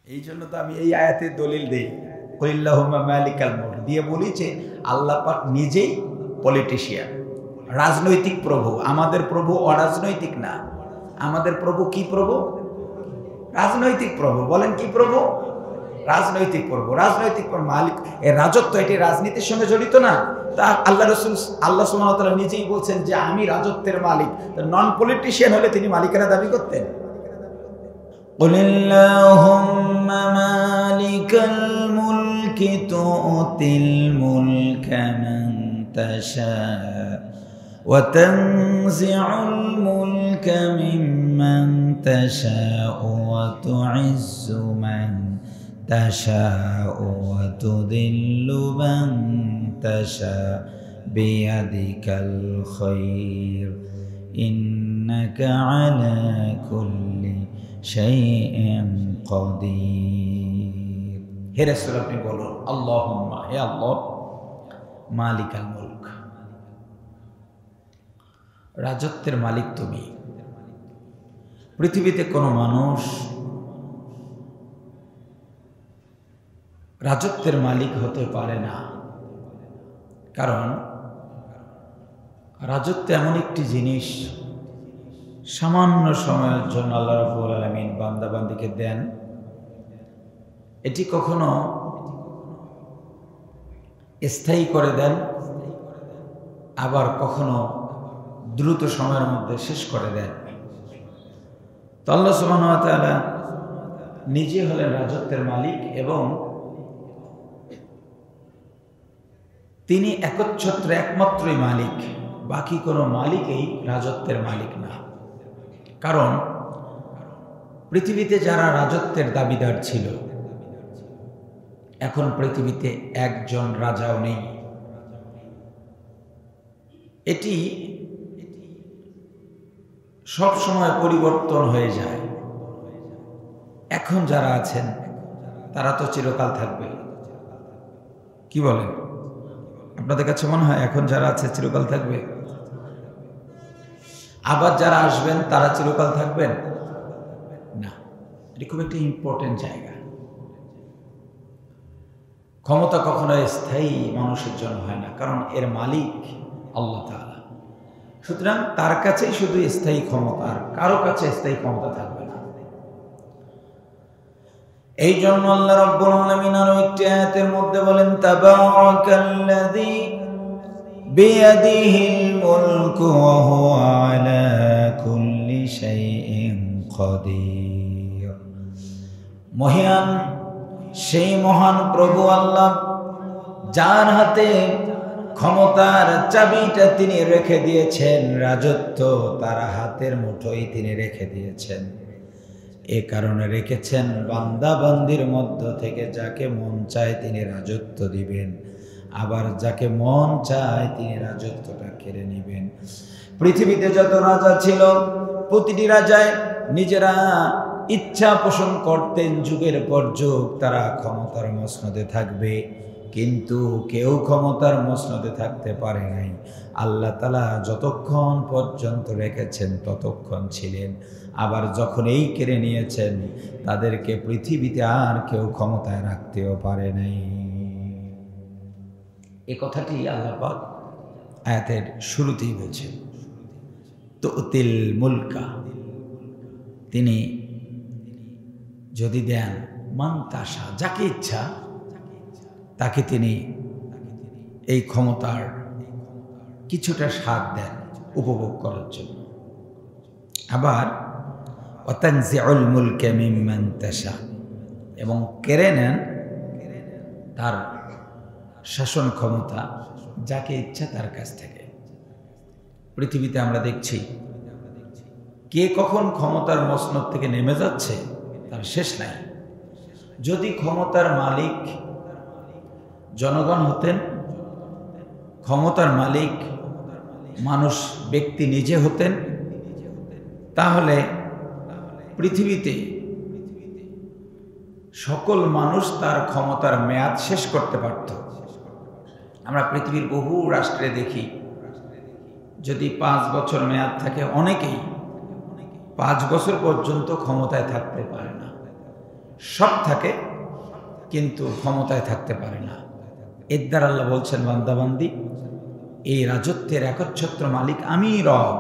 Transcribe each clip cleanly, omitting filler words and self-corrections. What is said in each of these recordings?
এই জন্য তো আমি এই আয়াতের দলিল দেই, কুলিল্লাহুম্মা মালিকাল মুলক দিয়ে বলি যে আল্লাহ পাক নিজেই পলিটিশিয়ান, রাজনৈতিক প্রভু। আমাদের প্রভু অরাজনৈতিক না, আমাদের প্রভু কি প্রভু? রাজনৈতিক প্রভু। বলেন কি প্রভু? রাজনৈতিক প্রভু। রাজনৈতিক মালিক, এর রাজত্ব, এটি রাজনীতির সঙ্গে জড়িত না। তা আল্লাহ রাসূল আল্লাহ সুবহানাহু ওয়া তাআলা নিজেই বলছেন যে আমি রাজত্বের মালিক। নন পলিটিশিয়ান হলে তিনি মালিকানা দাবি করতেন। কুলিল্লাহুম্মা মালিকাল মুলকি তু'তিল মুলকা মান তাশা ওয়া তানজি'ুল মুলকা মিম্মান তাশা'ু ওয়া তু'ইজ্জু মান তাশা'ু ওয়া তুযিল্লু মান তাশা' বিয়াদিকাল খায়র ইন্নাকা আলা কুল্লি শাইইন কাদির। হে রাসূল, আপনি বলুন আল্লাহুম্মা, হে আল্লাহ, মালিকাল মুলক, রাজত্বের মালিক তুমি। পৃথিবীতে কোনো মানুষ রাজত্বের মালিক হতে পারে না, কারণ রাজত্ব এমন একটি জিনিস সামান্য সময়ের জন্য আল্লাহ রাব্বুল আলামিন বান্দা বান্দীকে দেন। এটি কখনো স্থায়ী করে দেন, আবার কখনো দ্রুত সময়ের মধ্যে শেষ করে দেন। তো আল্লাহ সুবহানাহু ওয়া তাআলা নিজে হলেন রাজত্বের মালিক এবং তিনি একচ্ছত্র একমাত্রই মালিক, বাকি কোনো মালিকই রাজত্বের মালিক না। কারণ পৃথিবীতে যারা রাজত্বের দাবিদার ছিল, এখন পৃথিবীতে একজন রাজাও নেই। এটি সব সময় পরিবর্তন হয়ে যায়। এখন যারা আছেন তারা তো চিরকাল থাকবে। কি বলেন? আপনাদের কাছে মনে হয় এখন যারা আছে চিরকাল থাকবে? আবার যারা আসবেন তারা চিরকাল থাকবেন না। এটি খুব একটা ইম্পর্টেন্ট জায়গা। ক্ষমতা কখনো স্থায়ী মানুষের জন্য হয় না, কারণ এর মালিক আল্লাহ তাআলা। সুতরাং তার কাছেই শুধু স্থায়ী ক্ষমতা, আর কারো কাছে স্থায়ী ক্ষমতা থাকবে না। এই জন্য আল্লাহ রাব্বুল আলামিন আরো একটি আয়াতের মধ্যে বলেন, তাবারাকাল্লাযী বিয়াদিহিল মুলকু ওয়া হুয়া আলা কুল্লি শাইইন কাদির। মহান সেই মহান প্রভু আল্লাহ, যার হাতে ক্ষমতার চাবিটা তিনি রেখে দিয়েছেন, রাজত্ব তার হাতের মুঠোয় তিনি রেখে দিয়েছেন। এ কারণে রেখেছেন বান্দা বান্দির মধ্য থেকে যাকে মন চায় তিনি রাজত্ব দিবেন, আবার যাকে মন চায় তিনি রাজত্বটা কেড়ে নেবেন। পৃথিবীতে যত রাজা ছিল, প্রতিটি রাজায় নিজেরা ইচ্ছা পোষণ করতেন, যুগের পর যুগ তারা ক্ষমতার মসনদে থাকবে, কিন্তু কেউ ক্ষমতার মসনদে থাকতে পারে নাই। আল্লাহ তাআলা যতক্ষণ পর্যন্ত রেখেছেন ততক্ষণ ছিলেন, আবার যখন এই কেড়ে নিয়েছেন তাদেরকে পৃথিবীতে আর কেউ ক্ষমতায় রাখতেও পারে নাই। এই কথাটি আল্লাহ পাক আয়াতের শুরুতেই বলছেন, তুতিল মুলকা, তিনি যদি দেন মান তাশা, যাকে ইচ্ছা তাকে তিনি এই ক্ষমতার কিছুটা স্বাদ দেন উপভোগ করার জন্য। আবার ওয়াতানজিউল মুলকা মিম্মান তাশা, এবং কেড়ে নেন তার শাসন ক্ষমতা যাকে ইচ্ছা তার কাছ থেকে। পৃথিবীতে আমরা দেখছি কে কখন ক্ষমতার মসনদ থেকে নেমে যাচ্ছে তার শেষ নাই। যদি ক্ষমতার মালিক জনগণ হতেন, ক্ষমতার মালিক মানুষ ব্যক্তি নিজে হতেন, তাহলে পৃথিবীতে সকল মানুষ তার ক্ষমতার মেয়াদ শেষ করতে পারত। আমরা পৃথিবীর বহু রাষ্ট্রে দেখি, যদি 5 বছর মেয়াদ থাকে, অনেকেই 5 বছর পর্যন্ত ক্ষমতায় থাকতে পারে না। সব থাকে কিন্তু ক্ষমতায় থাকতে পারে না। এর দ্বারা আল্লাহ বলছেন, বান্দাবান্দি, এই রাজত্বের একচ্ছত্র মালিক আমি রব,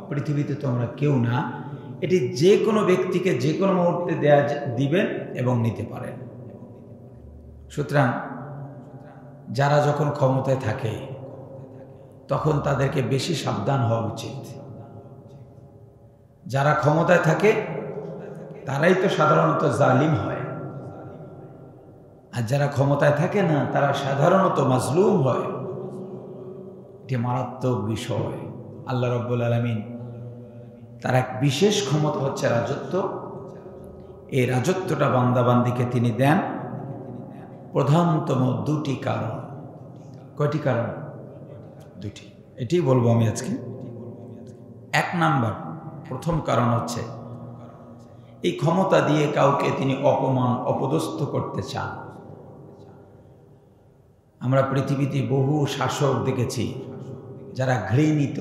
পৃথিবীতে তোমরা কেউ না। এটি যে কোনো ব্যক্তিকে যে কোনো মুহূর্তে দিবেন এবং নিতে পারেন। সুতরাং যারা যখন ক্ষমতায় থাকে তখন তাদেরকে বেশি সাবধান হওয়া উচিত। যারা ক্ষমতায় থাকে তারাই তো সাধারণত জালিম হয়, আর যারা ক্ষমতায় থাকে না তারা সাধারণত মাজলুম হয়। এটি মারাত্মক বিষয়। আল্লাহ রাব্বুল আলামিন তার এক বিশেষ ক্ষমতা হচ্ছে রাজত্ব। এই রাজত্বটা বান্দাবান্দিকে তিনি দেন প্রধানতম দুটি কারণ। কয়টি কারণ? দুটি। এটি বলবো আমি আজকে। এক নাম্বার, প্রথম কারণ হচ্ছে এই ক্ষমতা দিয়ে কাউকে তিনি অপমান অপদস্থ করতে চান। আমরা পৃথিবীতে বহু শাসক দেখেছি যারা ঘৃণিত,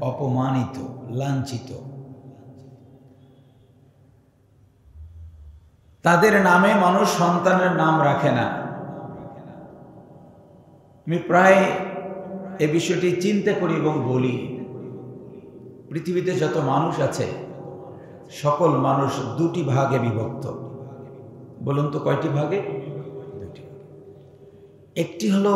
অপমানিত, লাঞ্ছিত। তাদের নামে মানুষ সন্তানের নাম রাখে না। আমি প্রায় এ বিষয়টি চিন্তা করি এবং বলি, পৃথিবীতে যত মানুষ আছে সকল মানুষ দুটি ভাগে বিভক্ত। বলুন তো কয়টি ভাগে? দুটি। একটি হলো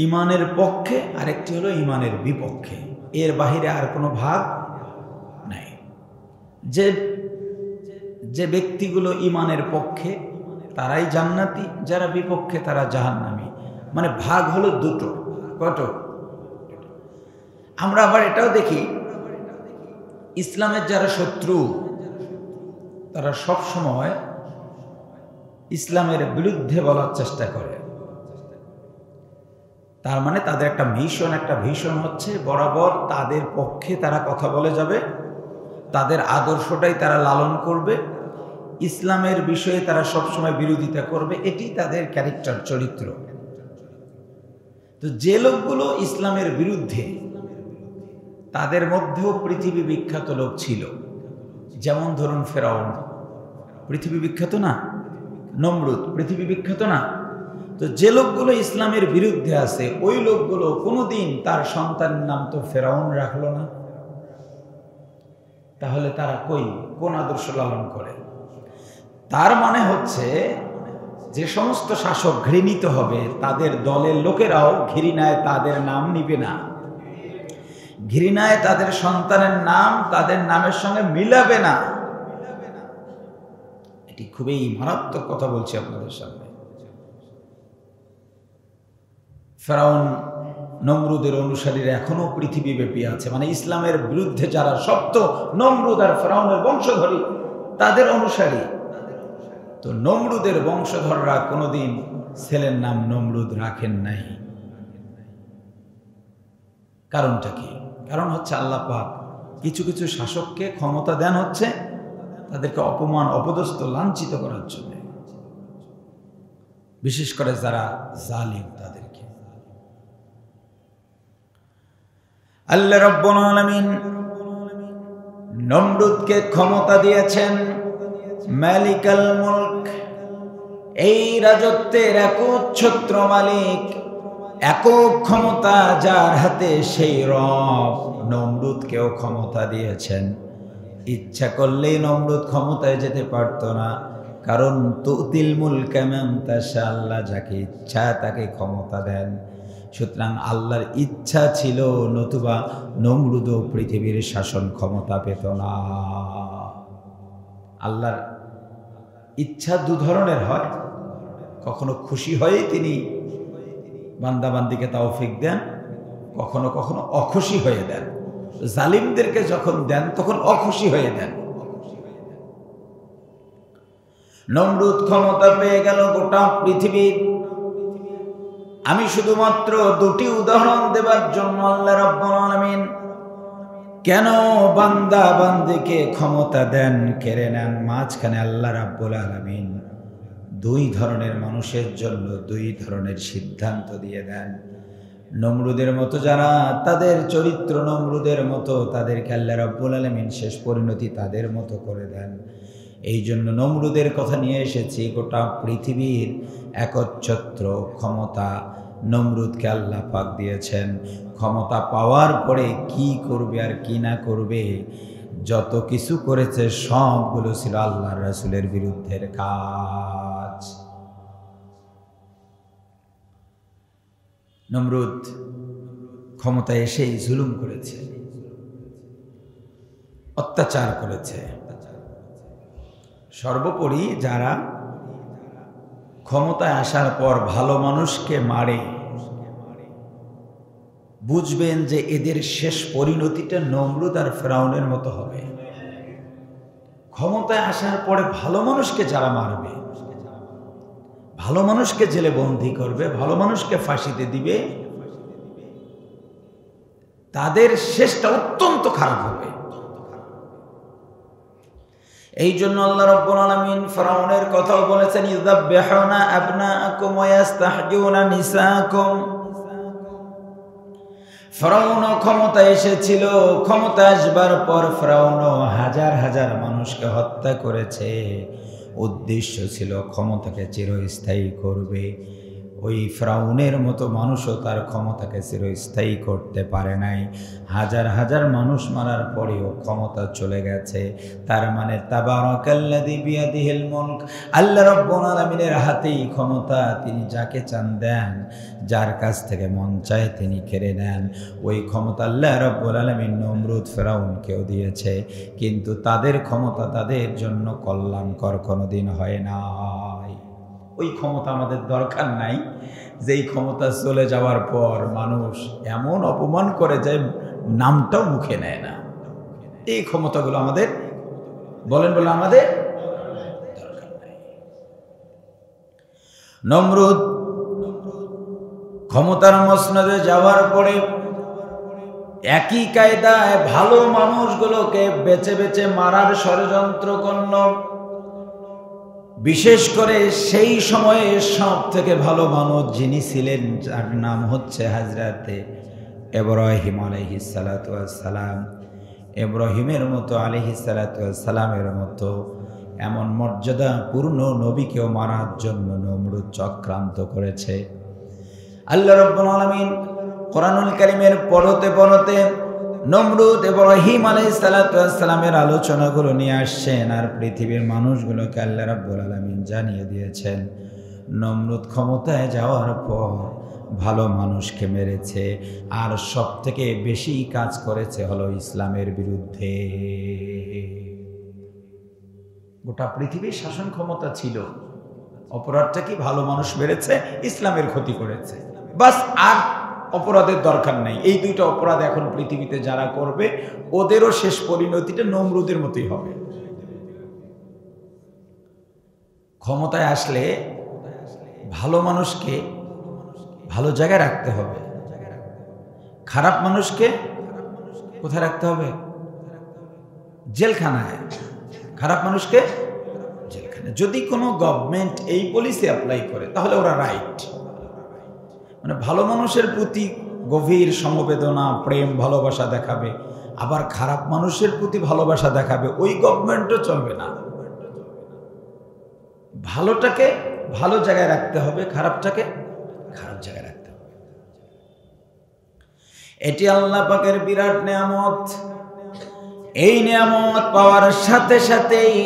ঈমানের পক্ষে আর একটি হলো ঈমানের বিপক্ষে। এর বাহিরে আর কোনো ভাগ নাই। যে ব্যক্তিগুলো ঈমানের পক্ষে তারাই জান্নাতি, যারা বিপক্ষে তারা জাহান্নামী। মানে ভাগ হলো দুটো। কত? আমরা আবার এটাও দেখি, ইসলামের যারা শত্রু তারা সব সময় ইসলামের বিরুদ্ধে বলার চেষ্টা করে। তার মানে তাদের একটা ভীষণ হচ্ছে বরাবর তাদের পক্ষে তারা কথা বলে যাবে, তাদের আদর্শটাই তারা লালন করবে, ইসলামের বিষয়ে তারা সবসময় বিরোধিতা করবে। এটি তাদের ক্যারেক্টার, চরিত্র। তো যে লোকগুলো ইসলামের বিরুদ্ধে, তাদের মধ্যেও পৃথিবী বিখ্যাত লোক ছিল। যেমন ধরুন ফেরাউন, পৃথিবী বিখ্যাত না? নমরুদ, পৃথিবী বিখ্যাত না? তো যে লোকগুলো ইসলামের বিরুদ্ধে আছে ওই লোকগুলো কোনোদিন তার সন্তানের নাম তো ফেরাউন রাখলো না। তাহলে তারা কোন আদর্শ লালন করে? তার মানে হচ্ছে যে সমস্ত শাসক ঘৃণিত হবে তাদের দলের লোকেরাও ঘৃণায় তাদের নাম নিবে না, ঘৃণায় তাদের সন্তানের নাম তাদের নামের সঙ্গে মিলাবে না। এটি খুবই মারাত্মক কথা বলছি আপনাদের সামনে। ফেরাউন নমরুদের অনুসারীরা এখনো পৃথিবীব্যাপী আছে। মানে ইসলামের বিরুদ্ধে যারা সপ্ত নমরুদ আর ফেরাউনের বংশধরী, তাদের অনুসারী। তো নমরুদের বংশধররা কোনোদিন ছেলের নাম নমরুদ রাখেন নাই। কারণটা কি? কারণ হচ্ছে আল্লাহ পাক কিছু কিছু শাসককে ক্ষমতা দেন হচ্ছে তাদেরকে অপমান, অপদস্থ, লাঞ্ছিত করার জন্য, বিশেষ করে যারা জালিম তাদেরকে। আল্লাহ রাব্বুল আলামিন নমরুদকে ক্ষমতা দিয়েছেন মালিকাল মুলক, এই রাজত্বের একচ্ছত্র মালিক, একক ক্ষমতা যার হাতে সেই রব নমরুদকেও ক্ষমতা দিয়েছেন। ইচ্ছা করলেই নমরুদ ক্ষমতায় যেতে পারত না, কারণ তুতিল মুলকা মান তাশা, আল্লাহ যাকে ইচ্ছা তাকে ক্ষমতা দেন। সুতরাং আল্লাহর ইচ্ছা ছিল, নতুবা নমরুদও পৃথিবীর শাসন ক্ষমতা পেত না। আল্লাহর ইচ্ছা দু ধরনের হয়, কখনো খুশি হয়ে তিনি বান্দাবান্দিকে তৌফিক দেন, কখনো কখনো অখুশি হয়ে দেন। জালিমদেরকে যখন দেন তখন অখুশি হয়ে দেন। নমরুদ ক্ষমতা পেয়ে গেল গোটা পৃথিবীর। আমি শুধুমাত্র দুটি উদাহরণ দেবার জন্য আল্লাহ রাব্বুল আলামিন কেন বান্দা বান্দিকে ক্ষমতা দেন, কেড়ে নেন, মাঝখানে আল্লাহ রাব্বুল আলামিন দুই ধরনের মানুষের জন্য দুই ধরনের সিদ্ধান্ত দিয়ে দেন। নমরুদের মতো যারা, তাদের চরিত্র নমরুদের মতো, তাদেরকে আল্লাহ রাব্বুল আলামিন শেষ পরিণতি তাদের মতো করে দেন। এই জন্য নমরুদের কথা নিয়ে এসেছি। গোটা পৃথিবীর একচ্ছত্র ক্ষমতা নমরুদকে আল্লাহ পাক দিয়েছেন। ক্ষমতা পাওয়ার পরে কি করবে আর কি না করবে, যত কিছু করেছে সবগুলো ছিল আল্লাহর রাসূলের বিরুদ্ধের কাজ। নমরুদ ক্ষমতায় এসেই জুলুম করেছে, অত্যাচার করেছে। সর্বোপরি যারা ক্ষমতায় আসার পর ভালো মানুষকে মারে, বুঝবেন যে এদের শেষ পরিণতিটা নমরুদ আর ফেরাউনের মতো হবে। ক্ষমতায় আসার পরে ভালো মানুষকে যারা মারবে, ভালো মানুষকে জেলে বন্দী করবে, ভালো মানুষকে ফাঁসিতে দিবে, তাদের শেষটা অত্যন্ত খারাপ হবে। এই জন্য আল্লাহ রাব্বুল আলামিন ফিরআউনের কথাও বলেছেন, ইযাববিহুনা আবনাআকুম ওয়া ইস্তাহজিউনা নিসাআকুম। ফিরআউন ক্ষমতায় এসেছিল, ক্ষমতা আসবার পর ফিরআউন হাজার হাজার মানুষকে হত্যা করেছে। উদ্দেশ্য ছিল ক্ষমতাকে চিরস্থায়ী করবে। ওই ফিরআউনের মতো মানুষও তার ক্ষমতাকে চিরস্থায়ী করতে পারে নাই। হাজার হাজার মানুষ মারার পরেও ক্ষমতা চলে গেছে। তার মানে তাবারাকাল্লাযী বিয়াদিহিল মুলক, আল্লাহ রাব্বুল আলামিনের হাতেই ক্ষমতা। তিনি যাকে চান দেন, যার কাছ থেকে মন চায় তিনি কেড়ে নেন। ওই ক্ষমতা আল্লাহ রাব্বুল আলামিন নমরুদ ফিরআউনকেও দিয়েছে, কিন্তু তাদের ক্ষমতা তাদের জন্য কল্যাণকর কোনোদিন হয় নাই। ওই ক্ষমতা আমাদের দরকার নাই, যেই ক্ষমতা চলে যাওয়ার পর মানুষ এমন অপমান করে যে নামটাও মুখে নেয় না। এই ক্ষমতাগুলো আমাদের বলেন আমাদের দরকার নাই। নমরুদ ক্ষমতার মসনদে যাওয়ার পরে একই কায়দায় ভালো মানুষগুলোকে বেছে বেছে মারার ষড়যন্ত্র করল। বিশেষ করে সেই সময়ে সব থেকে ভালো মানুষ যিনি ছিলেন, যার নাম হচ্ছে হযরতে ইব্রাহিম আলাইহিস সালাতু ওয়াস সালাম। ইব্রাহিমের মতো আলাইহিস সালাতু ওয়াস সালামের মতো এমন মর্যাদাপূর্ণ নবীকেও মারার জন্য নমরুদ চক্রান্ত করেছে। আল্লাহ রাব্বুল আলামিন কোরআনুল কারীমের পড়তে পড়তে নমরুদ ইব্রাহিম আলাইহিস সালাতু ওয়াস সালামের আলোচনাগুলো নিয়ে আসছেন, আর পৃথিবীর মানুষগুলোকে আল্লাহ রাব্বুল আলামিন জানিয়ে দিয়েছেন নমরুদ ক্ষমতায় যাওয়ার পর ভালো মানুষকে মেরেছে, আর সব থেকে বেশি কাজ করেছে হলো ইসলামের বিরুদ্ধে। গোটা পৃথিবীর শাসন ক্ষমতা ছিল, অপরাধটা কি ভালো মানুষ মেরেছে, ইসলামের ক্ষতি করেছে, বাস। আর অপরাধের দরকার নাই। এই দুইটা অপরাধ এখন পৃথিবীতে যারা করবে ওদেরও শেষ পরিণতিটা নমরুদের মতোই হবে। ক্ষমতায় আসলে ভালো মানুষকে ভালো জায়গায় রাখতে হবে, খারাপ মানুষকে কোথায় রাখতে হবে? জেলখানায়। খারাপ মানুষকে জেলখানায়। যদি কোনো গভর্নমেন্ট এই পলিসি অ্যাপ্লাই করে তাহলে ওরা রাইট, মানে ভালো মানুষের প্রতি গভীর সমবেদনা, প্রেম, ভালোবাসা দেখাবে, আবার খারাপ মানুষের প্রতি ভালোবাসা দেখাবে, ওই গভর্নমেন্টও চলবে না। ভালোটাকে ভালো জায়গায় রাখতে হবে, খারাপটাকে খারাপ জায়গায় রাখতে হবে। এটি আল্লাহ পাকের বিরাট নিয়ামত। এই নিয়ামত পাওয়ার সাথে সাথেই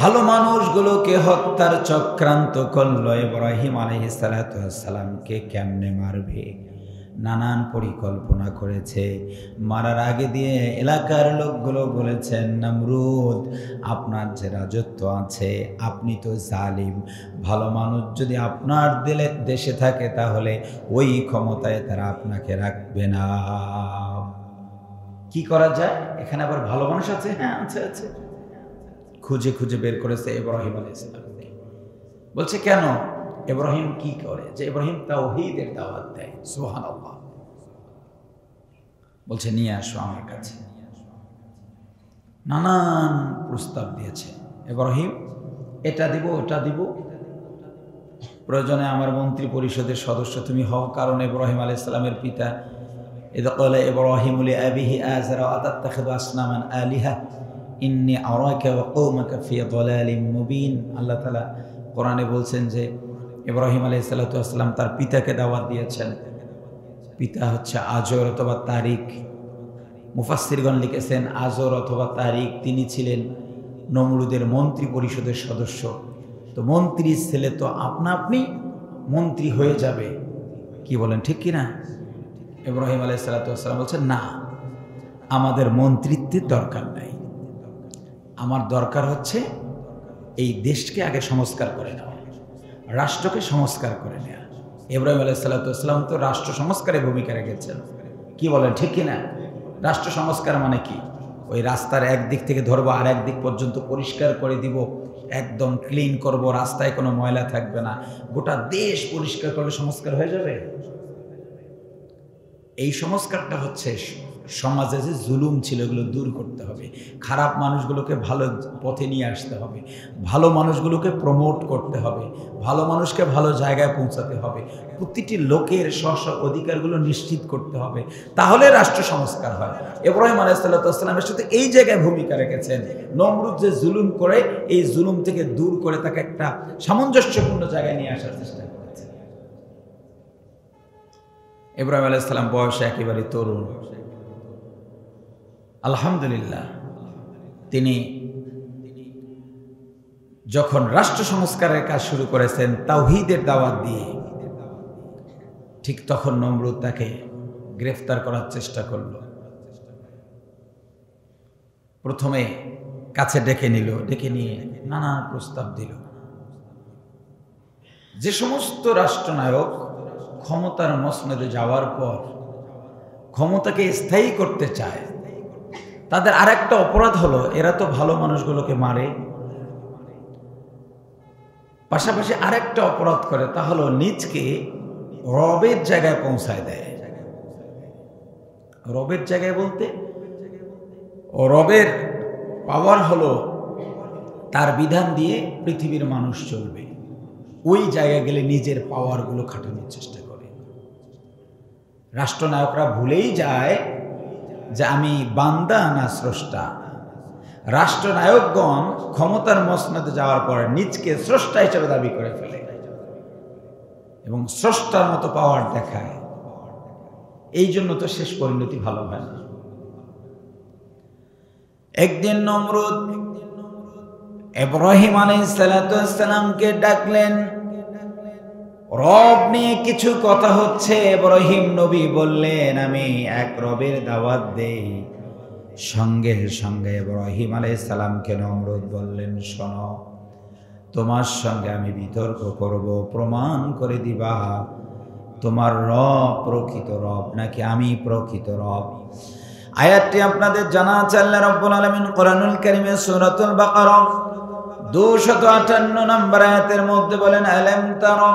ভালো মানুষগুলোকে হত্যার চক্রান্ত করলো। ইব্রাহিম আলাইহিস সালাতু ওয়াস সালামকে কেমনে মারবে নানান পরিকল্পনা করেছে। মারার আগে দিয়ে এলাকার লোকগুলো বলেছেন, নমরুদ আপনার যে রাজত্ব আছে, আপনি তো জালিম, ভালো মানুষ যদি আপনার দেশে থাকে তাহলে ওই ক্ষমতায় তারা আপনাকে রাখবে না। কি করা যায়? এখানে আবার ভালো মানুষ আছে? হ্যাঁ আছে আছে। খুঁজে খুঁজে বের করেছে ইব্রাহিম আলাইহিস সালামকে। বলছে কেন? ইব্রাহিম কি করে? যে ইব্রাহিম তাওহীদের দাওয়াত দেয়। সুবহানাল্লাহ। বলছে নিয়ে আসো আমার কাছে। নানান প্রস্তাব দিয়েছে ইব্রাহিম, এটা দিব ওটা দিব, প্রয়োজনে আমার মন্ত্রী পরিষদের সদস্য তুমি হও। কারণ ইব্রাহিম আলাইহিস সালামের পিতা ইয ক্বালা ইব্রাহিমু লিআবিহি আযরা আতাত্তাখিযু আসনামান আলিহা, ইন্নী আরাকা ওয়া কওমাকা ফি দালালিম মুবিন। আল্লাহ তাআলা কোরআনে বলছেন যে ইব্রাহিম আলাইহিস সালাতু ওয়াস সালাম তার পিতাকে দাওয়াত দিয়েছেন। পিতা হচ্ছে আজর অথবা তারিক। মুফাসসিরগণ লিখেছেন আজর অথবা তারিক তিনি ছিলেন নমরুদের মন্ত্রী পরিষদের সদস্য। তো মন্ত্রীর ছেলে তো আপনা আপনি মন্ত্রী হয়ে যাবে, কি বলেন ঠিক কিনা? ইব্রাহিম আলাইহিস সালাতু ওয়াস সালাম বলছেন না, আমাদের মন্ত্রিত্বের দরকার নাই, আমার দরকার হচ্ছে এই দেশকে আগে সংস্কার করে নেওয়া, রাষ্ট্রকে সংস্কার করে নেওয়া। ইব্রাহিম আলাইহিস সালাতু ওয়াস সালাম তো রাষ্ট্র সংস্কারে ভূমিকা রেখেছেন, কি বলেন ঠিক কিনা? রাষ্ট্র সংস্কার মানে কি? ওই রাস্তার একদিক থেকে ধরবো আর একদিক পর্যন্ত পরিষ্কার করে দিব, একদম ক্লিন করব, রাস্তায় কোনো ময়লা থাকবে না, গোটা দেশ পরিষ্কার করলে সংস্কার হয়ে যাবে? এই সংস্কারটা হচ্ছে সমাজে যে জুলুম ছিল এগুলো দূর করতে হবে, খারাপ মানুষগুলোকে ভালো পথে নিয়ে আসতে হবে, ভালো মানুষগুলোকে প্রমোট করতে হবে, ভালো মানুষকে ভালো জায়গায় পৌঁছাতে হবে, প্রতিটি লোকের স্ব অধিকারগুলো নিশ্চিত করতে হবে, তাহলে রাষ্ট্র সংস্কার হয়। ইব্রাহিম আলাইহিস সালামের সাথে এই জায়গায় ভূমিকা রেখেছেন। নমরুদ যে জুলুম করে এই জুলুম থেকে দূর করে তাকে একটা সামঞ্জস্যপূর্ণ জায়গায় নিয়ে আসার চেষ্টা করেছে। ইব্রাহিম আলাইহিস সালাম বয়সে একেবারে তরুণ, আলহামদুলিল্লাহ তিনি যখন রাষ্ট্র সংস্কারের কাজ শুরু করেছেন তাওহীদের দাওয়াত দিয়ে, ঠিক তখন নমরুদ তাকে গ্রেফতার করার চেষ্টা করল। প্রথমে কাছে ডেকে নিল, ডেকে নিয়ে নানান প্রস্তাব দিল। যে সমস্ত রাষ্ট্রনায়ক ক্ষমতার মসনদে যাওয়ার পর ক্ষমতাকে স্থায়ী করতে চায়, তাদের আরেকটা অপরাধ হলো এরা তো ভালো মানুষগুলোকে মারে, পাশাপাশি আরেকটা অপরাধ করে, তা হলো নিজকে রবের জায়গায় পৌঁছায় দেয়। রবের জায়গায় বলতে রবের পাওয়ার হলো তার বিধান দিয়ে পৃথিবীর মানুষ চলবে, ওই জায়গায় গেলে নিজের পাওয়ারগুলো খাটানোর চেষ্টা করে। রাষ্ট্রনায়করা ভুলেই যায় যে আমি বান্দা না স্রষ্টা। রাষ্ট্রনায়কগণ ক্ষমতার মসনদে যাওয়ার পর নিজকে স্রষ্টা হিসেবে দাবি করে ফেলে এবং স্রষ্টার মতো পাওয়ার দেখায়। এই জন্য তো শেষ পরিণতি ভালো হয় না। একদিন নমরুদ ইব্রাহিম আলাইহিস সালামকে ডাকলেন, রব নিয়ে কিছু কথা হচ্ছে। ইব্রাহিম নবী বললেন আমি এক রবের দাওয়াত দেই। সঙ্গে সঙ্গে ইব্রাহিম আলাইহিস সালামকে নমরুদ বললেন, শোনো, তোমার সঙ্গে আমি বিতর্ক করব, প্রমাণ করে দিবা তোমার রব প্রকৃত রব নাকি আমি প্রকৃত রব। আয়াতটি আপনাদের জানা আছে, আল্লাহ রাব্বুল আলামিন কোরআনুল কারীমে সূরাতুল বাকারা 258 নম্বর আয়াতের মধ্যে বলেন, আলাম তারা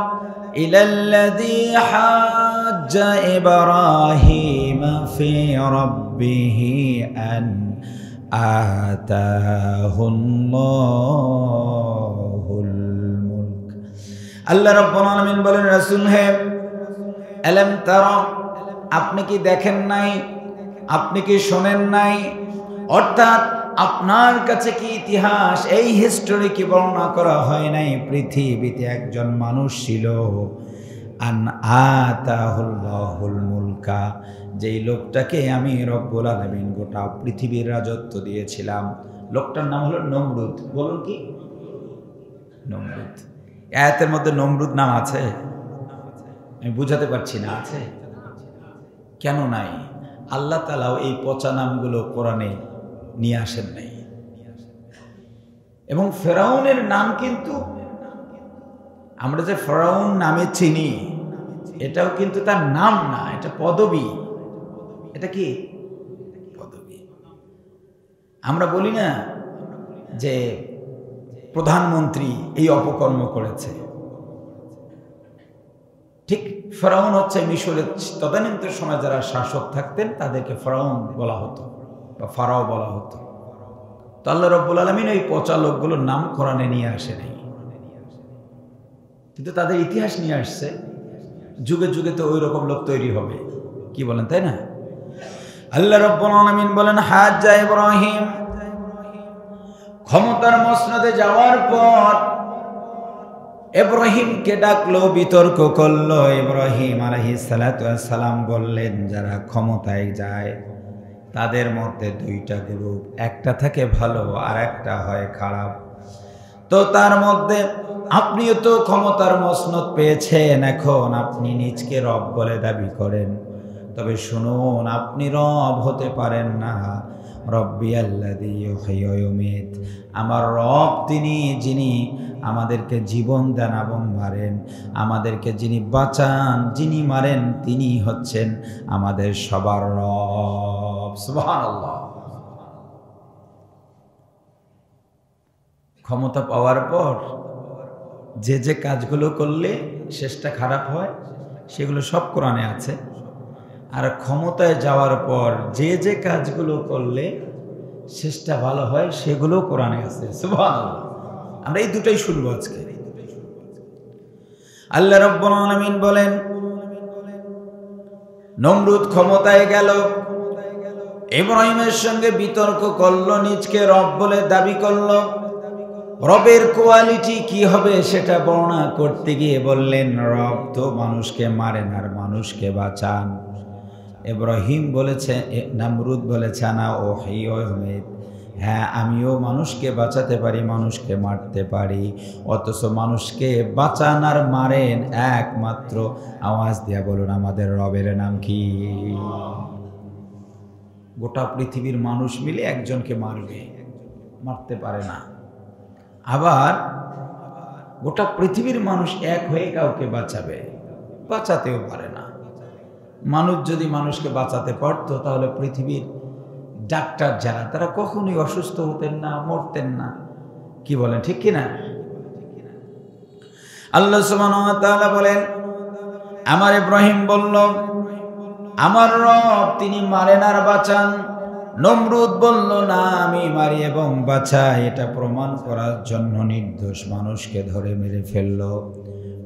ইলাল্লাযী হাজ্জা ইব্রাহিম ফি রাব্বিহি আন আতাহুল্লাহুল মুলক। আল্লাহ রাব্বুল আলামিন বলেন, রাসূল হে, আলাম তারা, আপনি কি দেখেন নাই, আপনি কি শোনেন নাই, অর্থাৎ আপনার কাছে কি ইতিহাস, এই হিস্টোরি কি বর্ণনা করা হয় নাই? পৃথিবীতে একজন মানুষ ছিল, আন আতাহুল্লাহুল মুলকা, যেই লোকটাকে আমি রব্বুল আলামিন গোটা পৃথিবীর রাজত্ব দিয়েছিলাম। লোকটার নাম হলো নমরুদ। বলুন কি? নমরুদ। আয়াতের মধ্যে নমরুদ নাম আছে? আমি বুঝাতে পারছি না, আছে? কেন নাই? আল্লাহ তাআলাও এই পচা নামগুলো কোরআনে নিয়ে আসেন নাই। এবং ফেরাউনের নাম কিন্তু আমরা যে ফেরাউন নামে চিনি, এটাও কিন্তু তার নাম না, এটা পদবী। এটা কি পদবী? আমরা বলি না যে প্রধানমন্ত্রী এই অপকর্ম করেছে, ঠিক ফেরাউন হচ্ছে মিশরের তদানীন্তন সময় যারা শাসক থাকতেন তাদেরকে ফেরাউন বলা হতো বা ফারাও বলা হতো। তো আল্লাহ রাব্বুল আলামিন এই পচা লোকগুলোর নাম কোরআনে নিয়ে আসে নাই, কিন্তু তাদের ইতিহাস নিয়ে আসছে। যুগে যুগে তো ওই রকম লোক তৈরি হবে, কি বলেন, তাই না? আল্লাহ রাব্বুল আলামিন বলেন, হাজ্জা ইব্রাহিম ক্ষমতার মসনদে যাওয়ার পর ইব্রাহিমকে ডাকলো, বিতর্ক করলো। ইব্রাহিম আলাইহিস সালাতু ওয়াস সালাম বললেন, যারা ক্ষমতায় যায় তাদের মধ্যে দুইটা গ্রুপ, একটা থাকে ভালো আর একটা হয় খারাপ। তো তার মধ্যে আপনিও তো ক্ষমতার মসনদ পেয়েছেন, এখন আপনি নিজকে রব বলে দাবি করেন, তবে শুনুন, আপনি রব হতে পারেন না। রব্বি আল্লাযী ইউহয়ী ওয়া ইউমীত, আমার রব তিনি যিনি আমাদেরকে জীবন দেন এবং মারেন, আমাদেরকে যিনি বাঁচান, যিনি মারেন, তিনি হচ্ছেন আমাদের সবার রব। সুবহানাল্লাহ। ক্ষমতা পাওয়ার পর যে যে কাজগুলো করলে শেষটা খারাপ হয় সেগুলো সব কোরআনে আছে, আর ক্ষমতায় যাওয়ার পর যে যে কাজগুলো করলে শেষটা ভালো হয় সেগুলো কোরআনে আছে। সুবহানাল্লাহ। আমরা এই দুটাই শুনবো আজকে। আল্লাহ রাব্বুল আলামিন বলেন, নমরুদ ক্ষমতায় গেল, ইব্রাহিমের সঙ্গে বিতর্ক করলো, নিজকে রব বলে দাবি করলো। রবের কোয়ালিটি কি হবে সেটা বর্ণনা করতে গিয়ে বললেন, রব তো মানুষকে মারেন আর মানুষকে বাঁচান। ইব্রাহিম বলেছে, নমরুদ বলেছে, না ও হিয়মেদ, হ্যাঁ আমিও মানুষকে বাঁচাতে পারি, মানুষকে মারতে পারি, অথচ মানুষকে বাঁচান আর মারেন একমাত্র আওয়াজ দিয়া বলুন আমাদের রবের নাম কি? গোটা পৃথিবীর মানুষ মিলে একজনকে মারবে, মারতে পারে না। আবার গোটা পৃথিবীর মানুষ এক হয়ে কাউকে বাঁচাবে, বাঁচাতেও পারে না। মানুষ যদি মানুষকে বাঁচাতে পারত তাহলে পৃথিবীর ডাক্তার যারা, তারা কখনোই অসুস্থ হতেন না, মরতেন না। কি বলেন, ঠিক কিনা? আল্লাহ সুবহানাহু ওয়া তাআলা বলেন, আমার ইব্রাহিম বলল আমার রব তিনি মারেন আর বাঁচান। নমরুদ বলল, না আমি মারি এবং বাঁচাই। এটা প্রমাণ করার জন্য নির্দোষ মানুষকে ধরে মেরে ফেললো।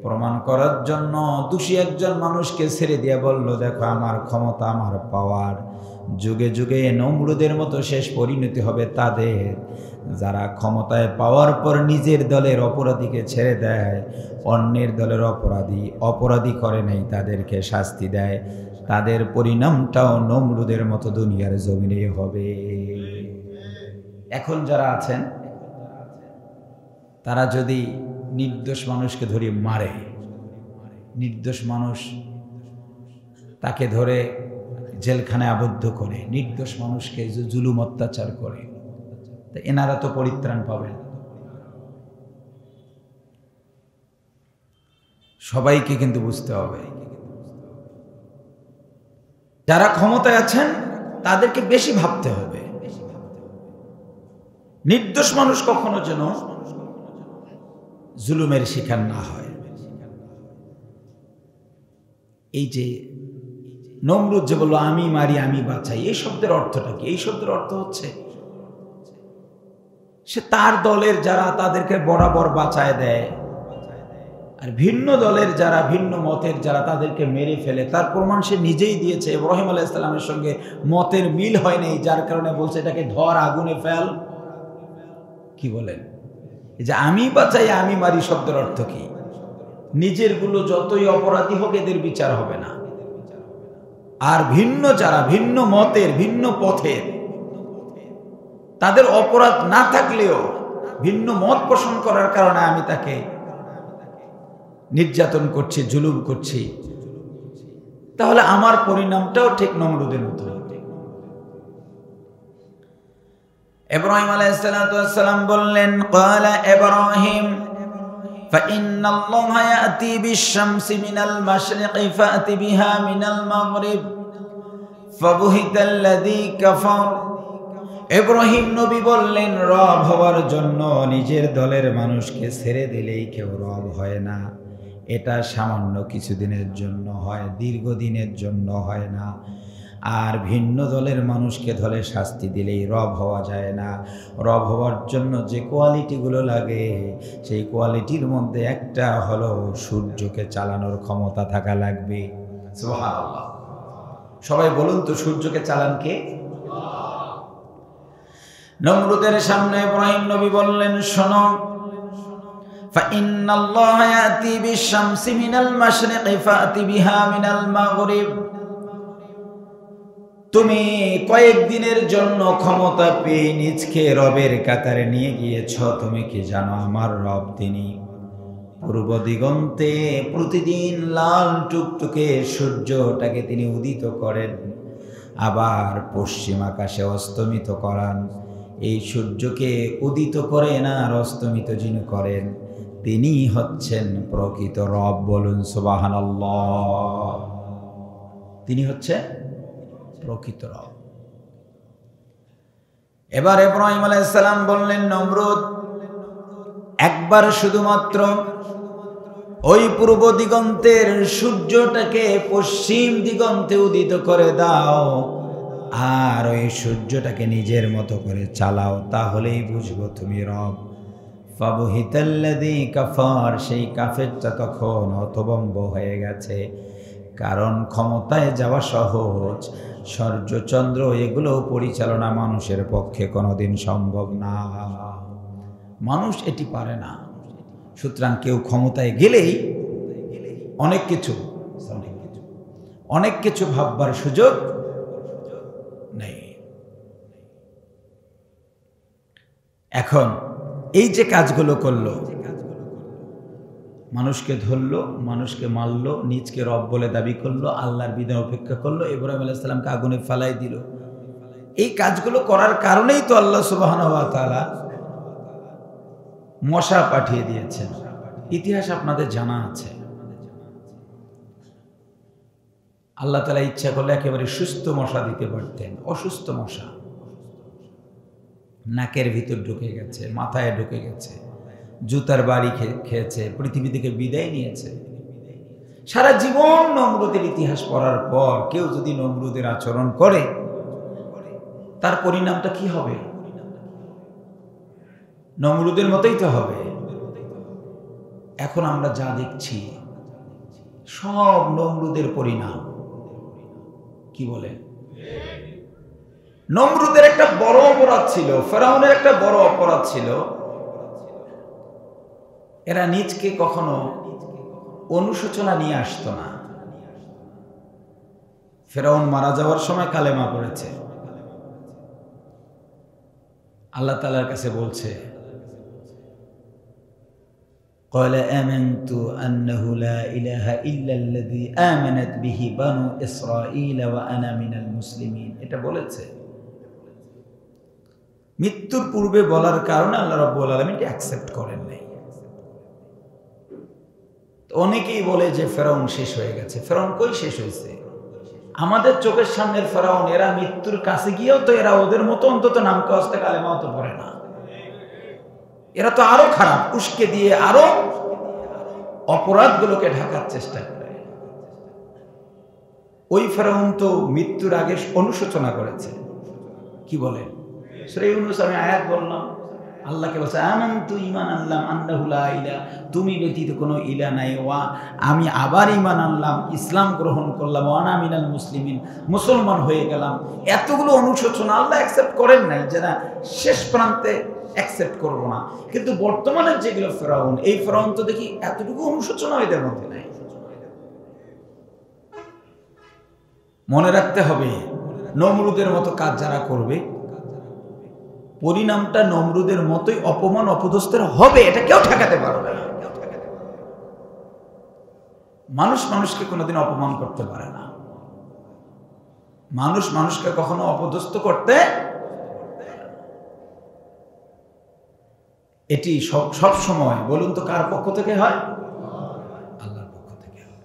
প্রমাণ করার জন্য দোষী একজন মানুষকে ছেড়ে দিয়ে বলল, দেখো আমার ক্ষমতা, আমার পাওয়ার। যুগে যুগে নমরুদের মতো শেষ পরিণতি হবে তাদের, যারা ক্ষমতায় পাওয়ার পর নিজের দলের অপরাধীকে ছেড়ে দেয়, অন্যের দলের অপরাধী করে নাই তাদেরকে শাস্তি দেয়। তাদের পরিণামটাও নমরুদের মতো দুনিয়ার জমিনে হবে। এখন যারা আছেন তারা যদি নির্দোষ মানুষকে ধরে মারে, নির্দোষ মানুষ তাকে ধরে জেলখানায় আবদ্ধ করে, নির্দোষ মানুষকে জুলুম অত্যাচার করে, তা এনারা তো পরিত্রাণ পাবেন। সবাইকে কিন্তু বুঝতে হবে, যারা ক্ষমতায় আছেন তাদেরকে বেশি ভাবতে হবে। নির্দোষ মানুষ কখনো যেন জুলুমের শিকার না হয়। এই যে নমরুদ যে বলল আমি মারি আমি বাঁচাই, এই শব্দের অর্থটা কি? এই শব্দের অর্থ হচ্ছে সে তার দলের যারা তাদেরকে বরাবর বাঁচায় দেয়, আর ভিন্ন দলের যারা, ভিন্ন মতের যারা তাদেরকে মেরে ফেলে, তার প্রমাণ সে নিজেই দিয়েছে। ইব্রাহিম আলাইহিস সালামের সঙ্গে মতের মিল হয় নাই, যার কারণে বলছে এটাকে ধর আগুনে ফেল। কি বলেন? যে আমি বাঁচাই আমি মারি শব্দের অর্থ কি? নিজের গুলো যতই অপরাধী হোক এদের বিচার হবে না, আর ভিন্ন যারা ভিন্ন মতের ভিন্ন পথের তাদের অপরাধ না থাকলেও ভিন্ন মত পোষণ করার কারণে আমি তাকে নির্যাতন করছি, জুলুম করছি, তাহলে আমার পরিণামটাও ঠিক নমরুদের মতো। ইব্রাহিম আলাইহিস সালাম বললেন, ক্বালা ইব্রাহিম ফাইন্নাল্লাহা ইয়াতি বিশ-শামসি মিনাল মাশরিকি ফাতি বিহা মিনাল মাগরিব ফাবুহিতাল্লাযী কাফার। ইব্রাহিম নবী বললেন, রব হওয়ার জন্য নিজের দলের মানুষকে ছেড়ে দিলেই কেউ রব হয় না। এটা সামান্য কিছুদিনের জন্য হয়, দীর্ঘদিনের জন্য হয় না। আর ভিন্ন দলের মানুষকে ধরে শাস্তি দিলেই রব হওয়া যায় না। রব হওয়ার জন্য যে কোয়ালিটিগুলো লাগে সেই কোয়ালিটির মধ্যে একটা হলো সূর্যকে চালানোর ক্ষমতা থাকা লাগবে। সুবহানাল্লাহ। সবাই বলুন তো, সূর্যকে চালান কে? নমরুদের সামনে ইব্রাহিম নবী বললেন, শোনো, ফাইন্নাল্লাহা ইয়াতি বিশ-শামসি মিনাল মাশরিকি ফাতি বিহা মিনাল মাগরিব। তুমি কয়েকদিনের জন্য ক্ষমতা পেয়ে নিজকে রবের কাতারে নিয়ে গিয়েছ। তুমি কি জানো আমার রব তিনি পূর্ব দিগন্তে প্রতিদিন লাল টুকটুকে সূর্যটাকে তিনি উদিত করেন, আবার পশ্চিম আকাশে অস্তমিত করান। এই সূর্যকে উদিত করেন আর অস্তমিত যিনি করেন তিনি হচ্ছেন প্রকৃত রব। বলুন সুবহানাল্লাহ। তিনি হচ্ছে প্রকৃত রব। এবার ইব্রাহিম আলাইহিস সালাম বললেন, নমরুদ, একবার শুধুমাত্র ওই পূর্ব দিগন্তের সূর্যটাকে পশ্চিম দিগন্তে উদিত করে দাও, আর ওই সূর্যটাকে নিজের মতো করে চালাও, তাহলেই বুঝবো তুমি রব। ফাবহিতাল্লাযী কাফার, সেই কাফেরটা তখন হতভম্ব হয়ে গেছে, কারণ ক্ষমতায় যাওয়া সহজ, সূর্য চন্দ্র এগুলো পরিচালনা মানুষের পক্ষে কোনোদিন সম্ভব না, মানুষ এটি পারে না। সুতরাং কেউ ক্ষমতায় গেলেই অনেক কিছু ভাববার সুযোগ নেই। এখন এই যে কাজগুলো করলো, মানুষকে ধরলো, মানুষকে মারলো, নিজকে রব বলে দাবি করলো, আল্লাহর বিধান উপেক্ষা করলো, ইব্রাহিম আলাইহিস সালামকে আগুনে ফেলাই দিল। এই কাজগুলো করার কারণেই তো আল্লাহ সুবহানাহু ওয়া তাআলা মশা পাঠিয়ে দিয়েছেন। ইতিহাস আপনাদের জানা আছে। আল্লাহ তাআলা ইচ্ছা করলে একেবারে সুস্থ মশা দিতে পারতেন, অসুস্থ মশা নাকের ভিতর ঢুকে গেছে, মাথায় ঢুকে গেছে, জুতার বাড়ি খেয়েছে, পৃথিবী থেকে বিদায় নিয়েছে। সারা জীবন নমরুদের ইতিহাস পড়ার পর কেউ যদি নমরুদের আচরণ করে, তার পরিণামটা কি হবে? নমরুদের মতোই তো হবে। এখন আমরা যা দেখছি সব নমরুদের পরিণাম। কি বলে? নমরুদের একটা বড় অপরাধ ছিল, ফেরাউনের একটা বড় অপরাধ ছিল, এরা নিজকে কখনো অনুশোচনা নিয়ে আসতো না। ফেরাউন মারা যাওয়ার সময় কালেমা পড়েছে, আল্লাহ তাআলার কাছে বলছে, ক্বালা আমানতু আন্নাহু লা ইলাহা ইল্লাল্লাযী আমানাত বিহি বানু ইসরাঈল ওয়া আনা মিনাল মুসলিমিন। এটা বলেছে। মৃত্যুর পূর্বে বলার কারণে আল্লাহ রাব্বুল আলামিন এটা অ্যাকসেপ্ট করেন নাই। অনেকেই বলে যে ফেরাউন শেষ হয়ে গেছে। ফেরাউন কই শেষ হয়েছে? আমাদের চোখের সামনের ফেরাউন, এরা মৃত্যুর কাছে গিয়েও তো এরা ওদের মতো অন্তত নামকে হস্তে কালেমাও তো পড়ে না। এরা তো আরো খারাপ, উস্কে দিয়ে আরো অপরাধগুলোকে ঢাকার চেষ্টা করে। ওই ফেরাউন তো মৃত্যুর আগে অনুশোচনা করেছে। কি বলে? সূরা ইউনূস আমি আয়াত বললাম, আল্লাহকে বলছে আমানতু, ঈমান আনলাম, আন্নাহু লা ইলাহা, তুমি ব্যতীত কোনো ইলাহ নাই, ওয়া আমি আবার ঈমান আনলাম, ইসলাম গ্রহণ করলাম, ওয়া আনা মিনাল মুসলিমিন, মুসলমান হয়ে গেলাম। এতগুলো অনুশোচনা আল্লাহ অ্যাকসেপ্ট করেন নাই, যে না শেষ প্রান্তে অ্যাকসেপ্ট করব না। কিন্তু বর্তমানে যেগুলো ফেরাউন, এই ফেরাউন তো দেখি এতটুকু অনুশোচনা এদের মধ্যে নাই। মনে রাখতে হবে, নমরুদের মতো কাজ যারা করবে, পরিণামটা নমরুদের মতোই অপমান অপদস্থের হবে, এটা কেউ ঠেকাতে পারবে না। মানুষ মানুষকে কোনোদিন অপমান করতে পারে না, মানুষ মানুষকে কখনো অপদস্থ করতে, এটি সব সময় বলুন তো কার পক্ষ থেকে হয়? আল্লাহর পক্ষ থেকে হয়।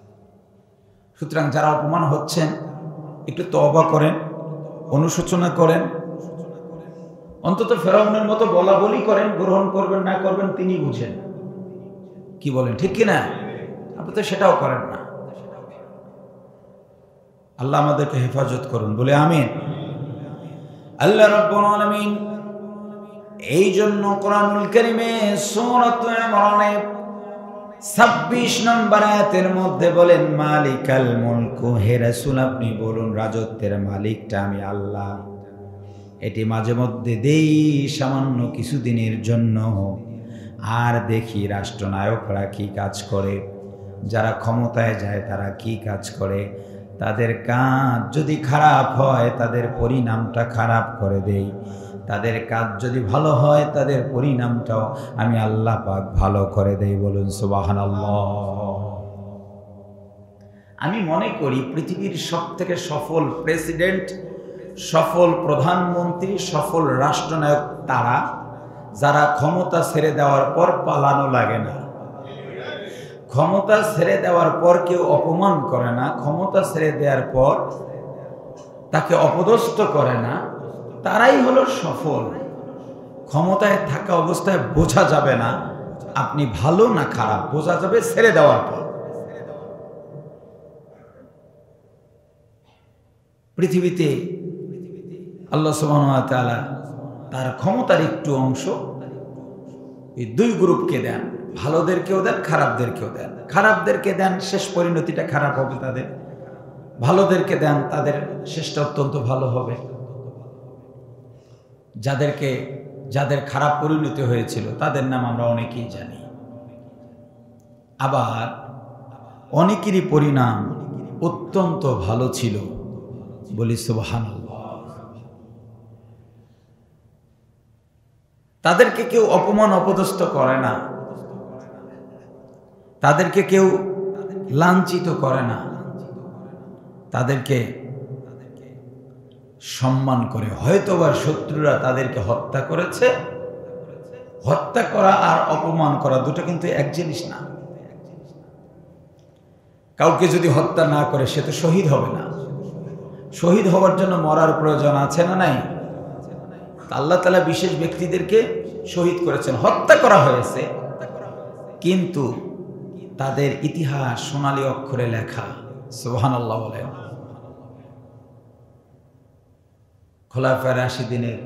সুতরাং যারা অপমান হচ্ছেন একটু তওবা করেন, অনুশোচনা করেন, অন্তত ফেরাউনের মতো বলা বলি করেন, গ্রহণ করবেন না করবেন তিনি বুঝেন। কি বলেন, ঠিক কিনা? আপনি তো সেটাও করেন না। আল্লাহ আমাদেরকে হেফাজত করুন, বলে আমিন। আল্লাহ রাব্বুল আলামিন এই জন্য কোরআনুল কারীমে সূরাত ইমরানে 26 নম্বর আয়াতের মধ্যে বলেন, মালিকাল মুলক, হে রাসূল আপনি বলুন রাজত্বের মালিকটা আমি আল্লাহ। এটি মাঝে মধ্যে দেই সামান্য কিছুদিনের জন্য, আর দেখি রাষ্ট্রনায়করা কি কাজ করে, যারা ক্ষমতায় যায় তারা কি কাজ করে। তাদের কাজ যদি খারাপ হয় তাদের পরিণামটা খারাপ করে দেই, তাদের কাজ যদি ভালো হয় তাদের পরিণামটাও আমি আল্লাহ পাক ভালো করে দেই। বলুন সুবহানাল্লাহ। আমি মনে করি পৃথিবীর সবথেকে সফল প্রেসিডেন্ট, সফল প্রধানমন্ত্রী, সফল রাষ্ট্রনায়ক তারা যারা ক্ষমতা ছেড়ে দেওয়ার পর পালানো লাগে না, ক্ষমতা ছেড়ে দেওয়ার পর কেউ অপমান করে না, ক্ষমতা ছেড়ে দেওয়ার পর তাকে অপদস্থ করে না, তারাই হলো সফল। ক্ষমতায় থাকা অবস্থায় বোঝা যাবে না আপনি ভালো না খারাপ, বোঝা যাবে ছেড়ে দেওয়ার পর। পৃথিবীতে আল্লাহ সুবহানাহু ওয়া তাআলা তার ক্ষমতার একটু অংশ এই দুই গ্রুপকে দেন, ভালোদেরকেও দেন খারাপদেরকেও দেন। খারাপদেরকে দেন শেষ পরিণতিটা খারাপ হবে তাদের, ভালোদেরকে দেন তাদের শেষটা অত্যন্ত ভালো হবে। যাদের খারাপ পরিণতি হয়েছিল তাদের নাম আমরা অনেকেই জানি, আবার অনেকেরই পরিণাম অত্যন্ত ভালো ছিল। বলি সুবহানাল্লাহ। তাদেরকে কেউ অপমান অপদস্থ করে না, তাদেরকে কেউ লাঞ্ছিত করে না, তাদেরকে সম্মান করে। হয়তোবা শত্রুরা তাদেরকে হত্যা করেছে, হত্যা করা আর অপমান করা দুটো কিন্তু এক জিনিস না। কাউকে যদি হত্যা না করে সে তো শহীদ হবে না, শহীদ হওয়ার জন্য মরার প্রয়োজন আছে না নাই? আল্লাহ তাআলা বিশেষ ব্যক্তিদেরকে শহীদ করেছেন, হত্যা করা হয়েছে, কিন্তু তাদের ইতিহাস সোনালী অক্ষরে লেখা। সুবহানাল্লাহ বলেন। খোলাফায়ে রাশিদিনের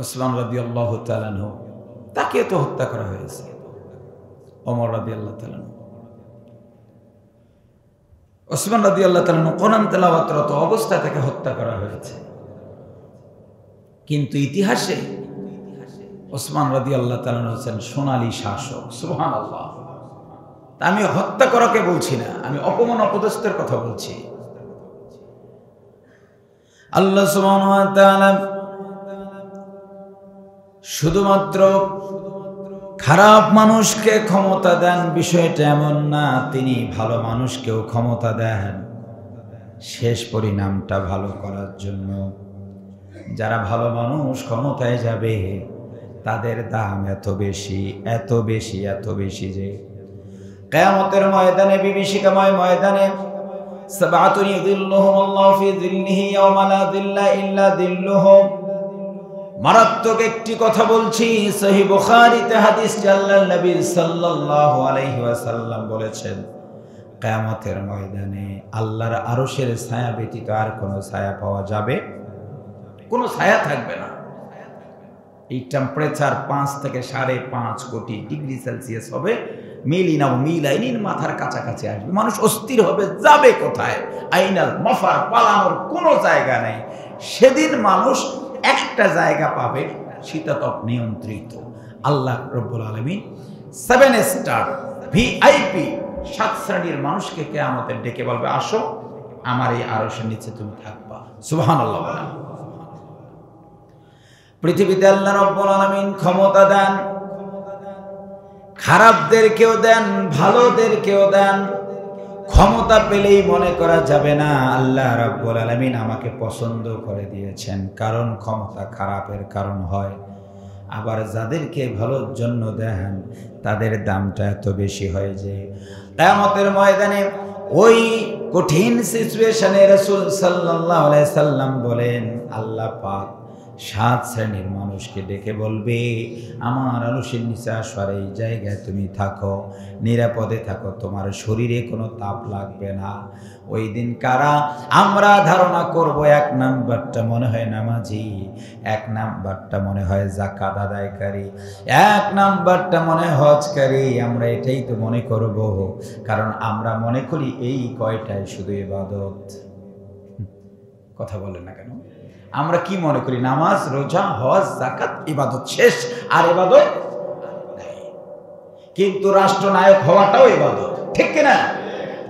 ওসমান রাদিয়াল্লাহু তাআলা আনহু, তাকে তো হত্যা করা হয়েছে। ওমর রাদিয়াল্লাহু তাআলা আনহু, ওসমান রাদিয়াল্লাহু তাআলা আনহু কোরআন তেলাওয়াতরত অবস্থায় তাকে হত্যা করা হয়েছে। কিন্তু ইতিহাসে ওসমান রাদিয়াল্লাহু তাআলা আনহু হচ্ছেন সোনালী শাসক। সুবহানাল্লাহ। আমি হত্যা করাকে বলছি না, আমি অপমান অপদস্থের কথা বলছি। আল্লাহ সুবহানাহু ওয়া তাআলা শুধুমাত্র খারাপ মানুষকে ক্ষমতা দেন বিষয়টা এমন না, তিনি ভালো মানুষকেও ক্ষমতা দেন শেষ পরিণামটা ভালো করার জন্য। যারা ভালো মানুষ ক্ষমতায় যাবে তাদের দাম এত বেশি, এত বেশি, এত বেশি যে কিয়ামতের ময়দানে, বিভীষিকাময় ময়দানে সাবআতুন ইযিল্লুহুমুল্লাহু ফি যিল্লিহি ইয়াওমা লা যিল্লা ইল্লা যিল্লুহু। মারাত্মক একটি কথা বলছি, সহিহ বুখারীতে হাদিস, আল্লাহর নবী সাল্লাল্লাহু আলাইহি ওয়াসাল্লাম বলেছেন, কিয়ামতের ময়দানে আল্লাহর আরশের ছায়া ব্যতীত আর কোনো ছায়া পাওয়া যাবে, কোনো ছায়া থাকবে না। এই টেম্পারেচার 5 থেকে 5.5 কোটি ডিগ্রি সেলসিয়াস হবে। মিলিনাও মিলাইনির মাথার কাছাকাছি আসবে, মানুষ অস্থির হবে, যাবে কোথায়? আইনাল মাফার, পালানোর কোনো জায়গা নেই। সেদিন মানুষ একটা জায়গা পাবে, শীতাতপ নিয়ন্ত্রিত। আল্লাহ রব্বুল আলামিন 7 স্টার ভিআইপি 7 শ্রেণীর মানুষকে কিয়ামতে ডেকে বলবে, আসো আমার এই আরশের নিচে তুমি থাকবা। সুবহানাল্লাহ বলেন। পৃথিবীতে আল্লাহ রব্বুল আলামিন ক্ষমতা দেন, খারাপদেরকেও দেন, ভালোদেরকেও দেন। ক্ষমতা পেলেই মনে করা যাবে না আল্লাহ রাব্বুল আলামিন আমাকে পছন্দ করে দিয়েছেন, কারণ ক্ষমতা খারাপের কারণ হয়। আবার যাদেরকে ভালোর জন্য দেন তাদের দামটা এত বেশি হয় যে কিয়ামতের ময়দানে ওই কঠিন সিচুয়েশনে রাসূল সাল্লাল্লাহু আলাইহি সাল্লাম বলেন, আল্লাহ পাক 7 শ্রেণীর মানুষকে ডেকে বলবে, আমার আরশের নিচে আসো, আর এই জায়গায় তুমি থাকো, নিরাপদে থাকো, তোমার শরীরে কোনো তাপ লাগবে না। ওই দিন কারা? আমরা ধারণা করব 1 নাম্বারটা মনে হয় নামাজি, 1 নাম্বারটা মনে হয় যাকাত আদায়কারী, 1 নাম্বারটা মনে হয় হজকারী। আমরা এটাই তো মনে করব, কারণ আমরা মনে করি এই কয়টাই শুধু ইবাদত। কথা বলেন না কেন? আমরা কি মনে করি নামাজ রোজা হজ যাকাত ইবাদত শেষ, আর ইবাদত নাই। কিন্তু রাষ্ট্রনায়ক হওয়াটাও ইবাদত, ঠিক কিনা?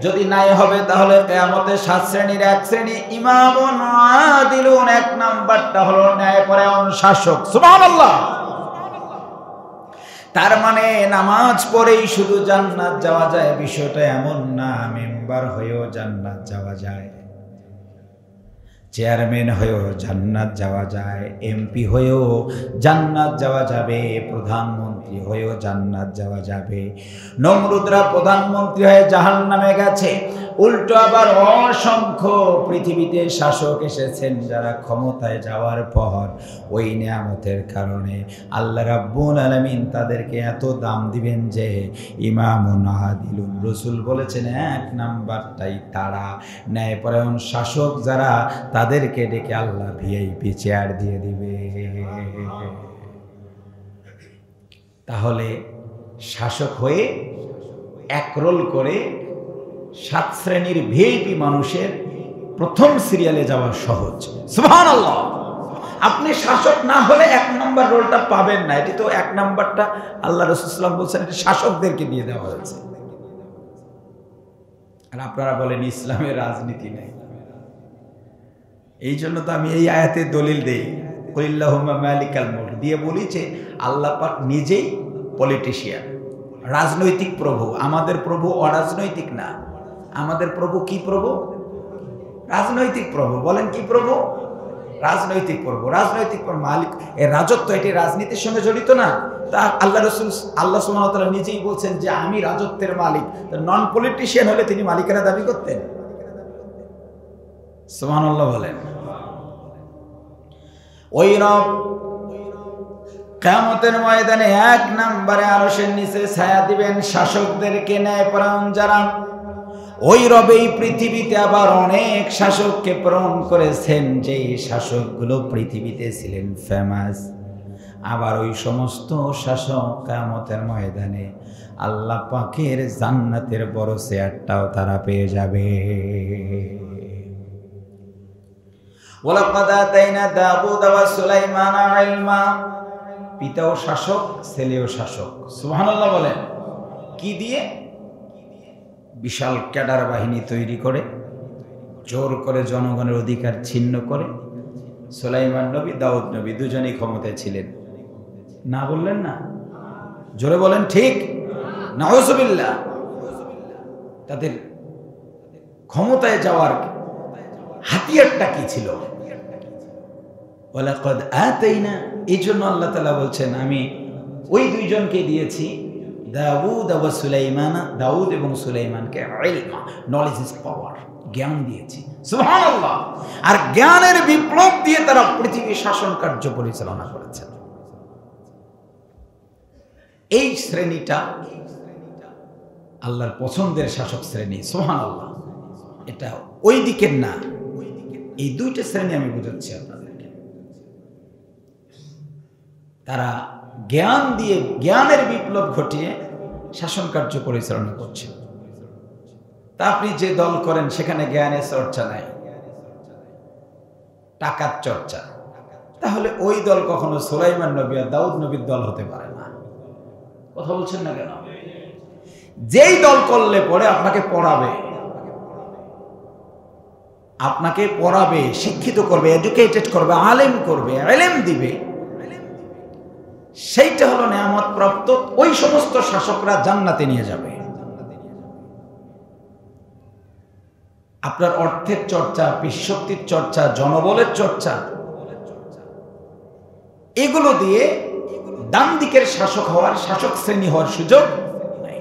যদি নাই হবে তাহলে কিয়ামতে 7 শ্রেণীর 1 শ্রেণী ইমামুন আদিলুন, 1 নাম্বারটা হলো ন্যায়পরায়ণ শাসক। সুবহানাল্লাহ। তার মানে নামাজ পড়েই শুধু জান্নাত যাওয়া যায় বিষয়টা এমন না, মেম্বার হয়েও জান্নাত যাওয়া যায়, চেয়ারম্যান হয়েও জান্নাত যাওয়া যায়, এমপি হয়েও জান্নাত যাওয়া যাবে, প্রধানমন্ত্রী হয়েও জান্নাত যাওয়া যাবে। নমরুদরা প্রধানমন্ত্রী হয়ে জাহান্নামে গেছে, উল্টো আবার অসংখ্য পৃথিবীতে শাসক এসেছেন যারা ক্ষমতায় যাওয়ার পর ওই নিয়ামতের কারণে আল্লাহ রাব্বুল আলামিন তাদেরকে এত দাম দিবেন যে ইমামুন আদিলুন। রাসূল বলেছেন 1 নাম্বারটাই তারা, ন্যায়পরায়ণ শাসক যারা, তাদেরকে ডেকে আল্লাহ ভিআইপি চেয়ার দিয়ে দিবে। তাহলে শাসক হয়ে একরোল করে 7 শ্রেণীর ভিআইপি মানুষের প্রথম সিরিয়ালে যাওয়া সহজ। সুবহানাল্লাহ। আপনি শাসক না হলে 1 নম্বর রোলটা পাবেন না। এটি তো 1 নম্বরটা আল্লাহ রাসূল সাল্লাল্লাহু আলাইহি ওয়াসাল্লাম বলছেন এটা শাসকদেরকে দিয়ে দেওয়া হয়েছে। আর আপনারা বলেন ইসলামে রাজনীতি নেই। এই জন্য তো আমি এই আয়াতের দলিল দেই, কুলিল্লাহুম্মা মালিকাল মুলক দিয়ে বলি যে আল্লাহ পাক নিজেই পলিটিশিয়ান, রাজনৈতিক প্রভু। আমাদের প্রভু অরাজনৈতিক না, আমাদের প্রভু কি প্রভু? রাজনৈতিক প্রভু। বলেন কি প্রভু? রাজনৈতিক প্রভু। রাজনৈতিক মালিক, এর রাজত্ব এটি রাজনীতির সঙ্গে জড়িত না। তা আল্লাহ রাসূল আল্লাহ সুবহানাহু ওয়া তাআলা নিজেই বলছেন যে আমি রাজত্বের মালিক। নন পলিটিশিয়ান হলে তিনি মালিকানা দাবি করতেন? সুবহানাল্লাহ বলেন। ওই রব কিয়ামতের ময়দানে 1 নম্বরে আরশের নিচে ছায়া দিবেন শাসকদেরকে, ন্যায়পরায়ণ যারা। ওই রব এই পৃথিবীতে আবার অনেক শাসককে প্রেরণ করেছেন, যেই শাসকগুলো পৃথিবীতে ছিলেন ফেমাস। আবার ওই সমস্ত শাসক কিয়ামতের ময়দানে আল্লাহ পাকের জান্নাতের বড় চেয়ারটাও তারা পেয়ে যাবে। ওয়ালাকাদ আতাইনা দাউদ ওয়া সুলাইমানা ইলমা। পিতাও শাসক, ছেলেও শাসক। সুবহানাল্লাহ বলেন। কি দিয়ে? বিশাল ক্যাডার বাহিনী তৈরি করে জোর করে জনগণের অধিকার ছিন্ন করে সুলাইমান নবী, দাউদ নবী দুজনেই ক্ষমতায় ছিলেন। না বললেন না? জোরে বলেন ঠিক। নাউযুবিল্লাহ। তাদের ক্ষমতায় যাওয়ার হাতিয়ারটা কি ছিল? ওয়ালাকাদ আতাইনা। এই জন্য আল্লাহ তাআলা বলছেন আমি ওই দুইজনকে দিয়েছি, দাউদ ওয়া সুলাইমান, দাউদ এবং সুলাইমানকে ইলমা, নলেজ ইজ পাওয়ার, জ্ঞান দিয়েছি। সুবহানাল্লাহ। আর জ্ঞানের বিপ্লব দিয়ে তারা পৃথিবীর শাসন কার্য পরিচালনা করেছেন। এই শ্রেণীটা আল্লাহর পছন্দের শাসক শ্রেণী। সুবহানাল্লাহ। এটা ওই দিকের না, এই দুইটা শ্রেণী আমি বুঝাচ্ছি আপনাদেরকে। তারা জ্ঞান দিয়ে, জ্ঞানের বিপ্লব ঘটিয়ে শাসন কার্য পরিচালনা করছে। তা আপনি যে দল করেন সেখানে জ্ঞানের চর্চা নাই, টাকার চর্চা, তাহলে ওই দল কখনো সুলাইমান নবী আর দাউদ নবীর দল হতে পারে না। কথা বলছেন না কেন? যেই দল করলে পরে আপনাকে পড়াবে, আপনাকে পড়াবে, শিক্ষিত করবে, এডুকেটেড করবে, আলেম করবে, ইলম দিবে, সেইটা হলো নিয়ামত প্রাপ্ত। ওই সমস্ত শাসকরা জান্নাতে নিয়ে যাবে। আপনার অর্থের চর্চা, বিশ্বক্তির চর্চা, জনবলের চর্চা, এগুলো দিয়ে ডান দিকের শাসক হওয়ার, শাসক শ্রেণী হওয়ার সুযোগ নাই।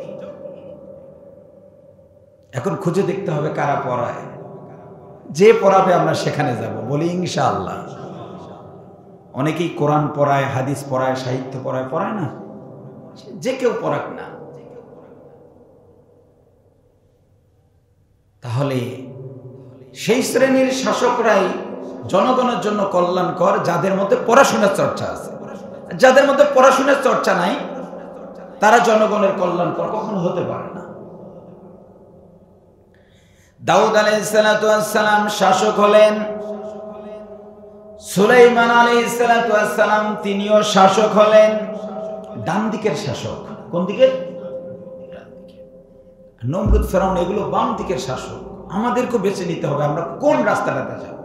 এখন খুঁজে দেখতে হবে কারা পড়ায়। যে পড়াবে আমরা সেখানে যাব, বলি ইনশাআল্লাহ। অনেকেই কোরআন পড়ায়, হাদিস পড়ায়, সাহিত্য পড়ায়, পড়ায় না? যে কেউ পড়াক না। তাহলে সেই শ্রেণীর শাসকরাই জনগণের জন্য কল্যাণকর যাদের মধ্যে পড়াশোনার চর্চা আছে। যাদের মধ্যে পড়াশোনার চর্চা নাই তারা জনগণের কল্যাণকর কখনো হতে পারে না। দাউদ আলাইহিস সালাম শাসক হলেন, সুলাইমান আলাইহিস সালাতু ওয়াস সালাম তিনিও শাসক হলেন, ডান দিকের শাসক। কোন দিকের? নমরুদ, ফেরাউন এগুলো বাম দিকের শাসক। আমাদেরকে বেছে নিতে হবে আমরা কোন রাস্তাটাতে যাব।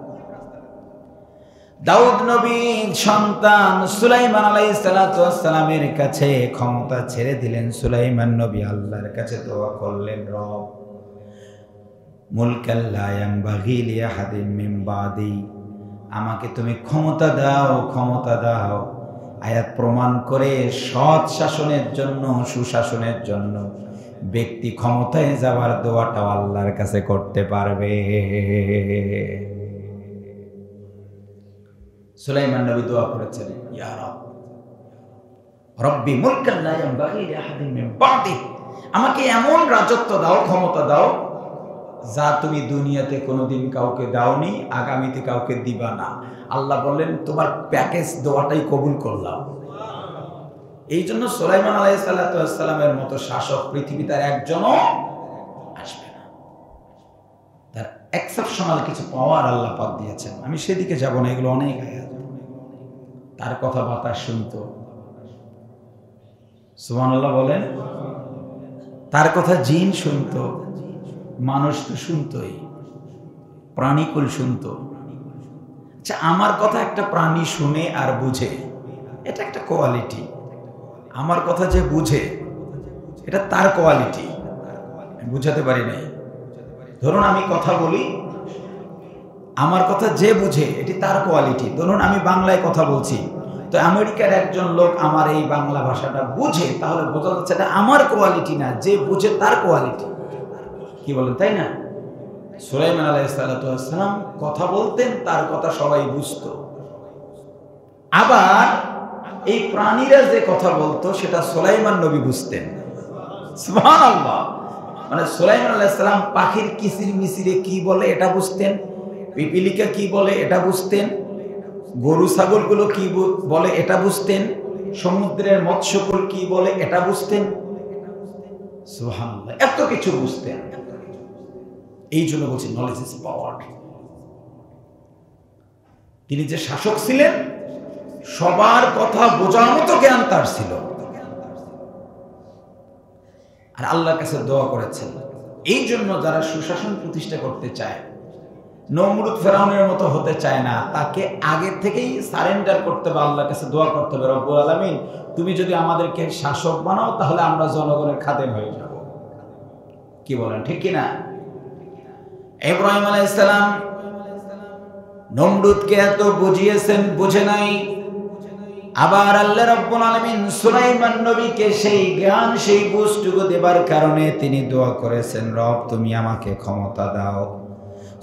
দাউদ নবীর সন্তান সুলাইমান আলাইহিস সালাতু ওয়াস সালামের কাছে ক্ষমতা ছেড়ে দিলেন। সুলাইমান নবী আল্লাহর কাছে দোয়া করলেন, রব মুলকাল লা ইয়ানবাগি লিআহাদিন মিন বাদি, আমাকে তুমি ক্ষমতা দাও, ক্ষমতা দাও। আয়াত প্রমাণ করে সৎ শাসনের জন্য, সুশাসনের জন্য ব্যক্তি ক্ষমতায় যাওয়ার দোয়াটাও আল্লাহর কাছে করতে পারবে। সুলাইমান নবী দোয়া করেছেন, ইয়া রব রব্বি মুলকান লা ইয়ানবাগি লিআহাদিন মিন বাদি, আমাকে এমন রাজত্ব দাও, ক্ষমতা দাও যা তুমি দুনিয়াতে কোনোদিন কাউকে দাওনি, আগামীতে কাউকে দিবা না। আল্লাহ বললেন তোমার প্যাকেজ দোয়াটাই কবুল করলাম। এই জন্য সুলাইমান আলাইহিস সালাতু ওয়াস সালামের মতো শাসক পৃথিবীতে আর একজনও আসবে না। তার এক্সেপশনাল কিছু পাওয়ার আল্লাহ পাক দিয়েছেন। আমি সেদিকে যাব না, এগুলো অনেক আয়াত। তার কথা বাতাস শুনতো, সুবহানাল্লাহ বলেন। তার কথা জিন শুনতো, মানুষ তো শুনতোই, প্রাণীকুল শুনতো। আচ্ছা, আমার কথা একটা প্রাণী শুনে আর বুঝে, এটা একটা কোয়ালিটি। আমার কথা যে বুঝে, এটা তার কোয়ালিটি, বুঝাতে পারি নাই। ধরুন আমি কথা বলি, আমার কথা যে বুঝে, এটি তার কোয়ালিটি। ধরুন আমি বাংলায় কথা বলছি, তো আমেরিকার একজন লোক আমার এই বাংলা ভাষাটা বুঝে, তাহলে বোঝা যাচ্ছে এটা আমার কোয়ালিটি না, যে বুঝে তার কোয়ালিটি। কি বলেন, তাই না? সুলাইমান আলাইহিস সালাতু ওয়াস সালাম কথা বলতেন, তার কথা সবাই বুঝতো। আবার এই প্রাণীরা যে কথা বলতো সেটা সুলাইমান নবী বুঝতেন। সুবহানাল্লাহ। মানে সুলাইমান আলাইহিস সালাম পাখির কিচির মিচিরে কি বলে এটা বুঝতেন, পিপিলিকা কি বলে এটা বুঝতেন, গরু ছাগলগুলো কি বলে এটা বুঝতেন, সমুদ্রের মৎস্যকুল কি বলে এটা বুঝতেন। সুবহানাল্লাহ, এত কিছু বুঝতেন। এই জন্য বলছি নলেজ ইজ পাওয়ার। তিনি যে শাসক ছিলেন, সবার কথা বোঝার মতো জ্ঞান তার ছিল। আর আল্লাহর কাছে দোয়া করেছেন। এই জন্য যারা সুশাসন প্রতিষ্ঠা করতে চায়, নমরুদ ফেরাউনের মতো হতে চায় না, তাকে আগে থেকেই সারেন্ডার করতে হবে, আল্লাহর কাছে দোয়া করতে হবে, রব্বুল আলামিন তুমি যদি আমাদেরকে শাসক বানাও তাহলে আমরা জনগণের খাদেম হয়ে যাব। কি বলেন, ঠিক কিনা? ইব্রাহিম আলাইহিস সালাম নমরুদকে এত বুঝিয়েছেন, বুঝে নাই। আবার আল্লাহ রাব্বুল আলামিন সুলাইমান নবীকে সেই জ্ঞান, সেই বুঝটুকু দেবার কারণে তিনি দোয়া করেছেন, রব তুমি আমাকে ক্ষমতা দাও।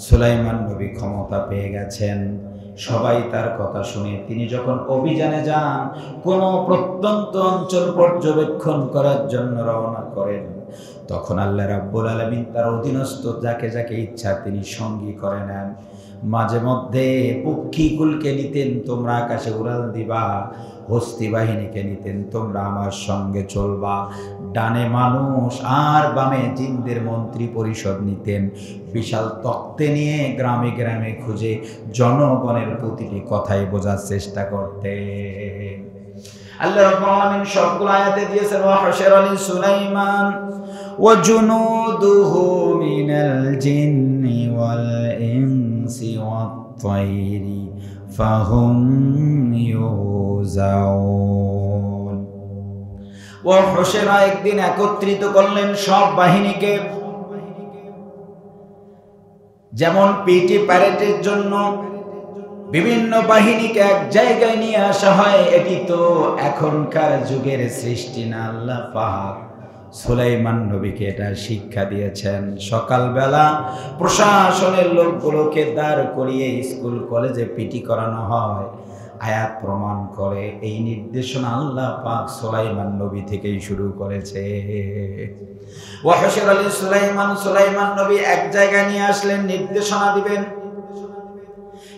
সুলাইমান নবী ক্ষমতা পেয়ে গেছেন। সবাই তার কথা শুনে তিনি যখন অভিযানে যান, কোন প্রত্যন্ত অঞ্চল পর্যবেক্ষণ করার জন্য রওনা করেন, তখন আল্লাহ রাব্বুল আলামিন তার অধীনস্থ যাকে যাকে ইচ্ছা তিনি সঙ্গী করে নেন। মাঝে মধ্যে পক্ষীকুলকে নিতেন, তোমরা আকাশে উড়াল দিবা। হস্তি বাহিনীকে নিতেন, তোমরা আমার সঙ্গে চলবা। ডানে মানুষ আর বামে জিনদের মন্ত্রী পরিষদ নিতেন। বিশাল তক্তে নিয়ে গ্রামে গ্রামে খুঁজে জনগণের প্রতিটি কথাই বোঝার চেষ্টা করতেন। আল্লাহ রাব্বুল আলামিন সবগুলো আয়াতে দিয়েছেন, ওয়া হাশারা লি সুলাইমান ওয়া জুনুদুহু মিনাল জিন্নি ওয়াল ইনসি ওয়াত তায়রি ফাহুম ইউজাউন। ওয়া হাশারা একদিন একত্রিত করলেন সব বাহিনীকে। যেমন পিটি প্যারেডের জন্য বিভিন্ন বাহিনীকে এক জায়গায় নিয়ে আসা হয়, এটি তো এখনকার যুগের সৃষ্টি না, আল্লাহ পাক সুলাইমান নবীকে এটা শিক্ষা দিয়েছেন। সকালবেলা প্রশাসনের লোকগুলোকে দাঁড় করিয়ে স্কুল কলেজে পিটি করানো হয়। আয়াত প্রমাণ করে এই নির্দেশনা আল্লাহ পাক সুলাইমান নবী থেকেই শুরু করেছে। ওয়া হাশারা লি সুলাইমান, সুলাইমান নবী এক জায়গায় নিয়ে আসলেন, নির্দেশনা দিবেন।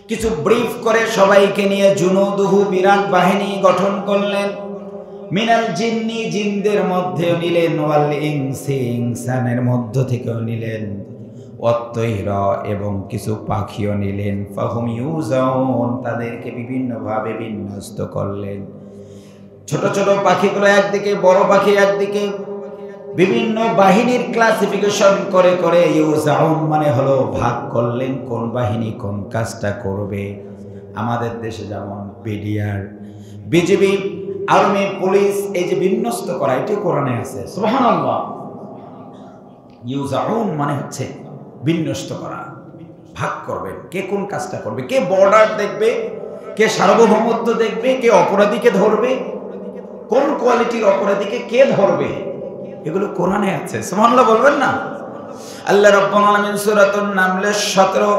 কিছু ব্রিফ করে সবাইকে নিয়ে জুনুদুহু বিরাট বাহিনী গঠন করলেন। মিনাল জিন্নি জিনদের মধ্যেও নিলেন, ওয়াল ইনসি ইনসানের মধ্য থেকেও নিলেন, ওয়াত-তায়রা এবং কিছু পাখিও নিলেন। ফাহুম ইউজাউন, তাদেরকে বিভিন্নভাবে বিন্যস্ত করলেন। ছোট ছোট পাখিগুলো একদিকে, বড় পাখি একদিকে, বিভিন্ন বাহিনীর ক্লাসিফিকেশন করে করে ইউজাউন মানে হলো ভাগ করলেন কোন বাহিনী কোন কাজটা করবে। আমাদের দেশে যেমন বিডিআর, বিজিবি, আর্মি, পুলিশ, এই যে বিন্যস্ত করা, এটি কোরআনে আছে। সুবহানাল্লাহ। ইউজাউন মানে হচ্ছে বিন্যস্ত করা, ভাগ করবেন কে কোন কাজটা করবে, কে বর্ডার দেখবে, কে সার্বভৌমত্ব দেখবে, কে অপরাধীকে ধরবে, কোন কোয়ালিটির অপরাধীকে কে ধরবে, এগুলো কোরআনে আছে। সুবহানাল্লাহ বলবেন না? আল্লাহ রাব্বুল আলামিন সূরাতুন নামলের 17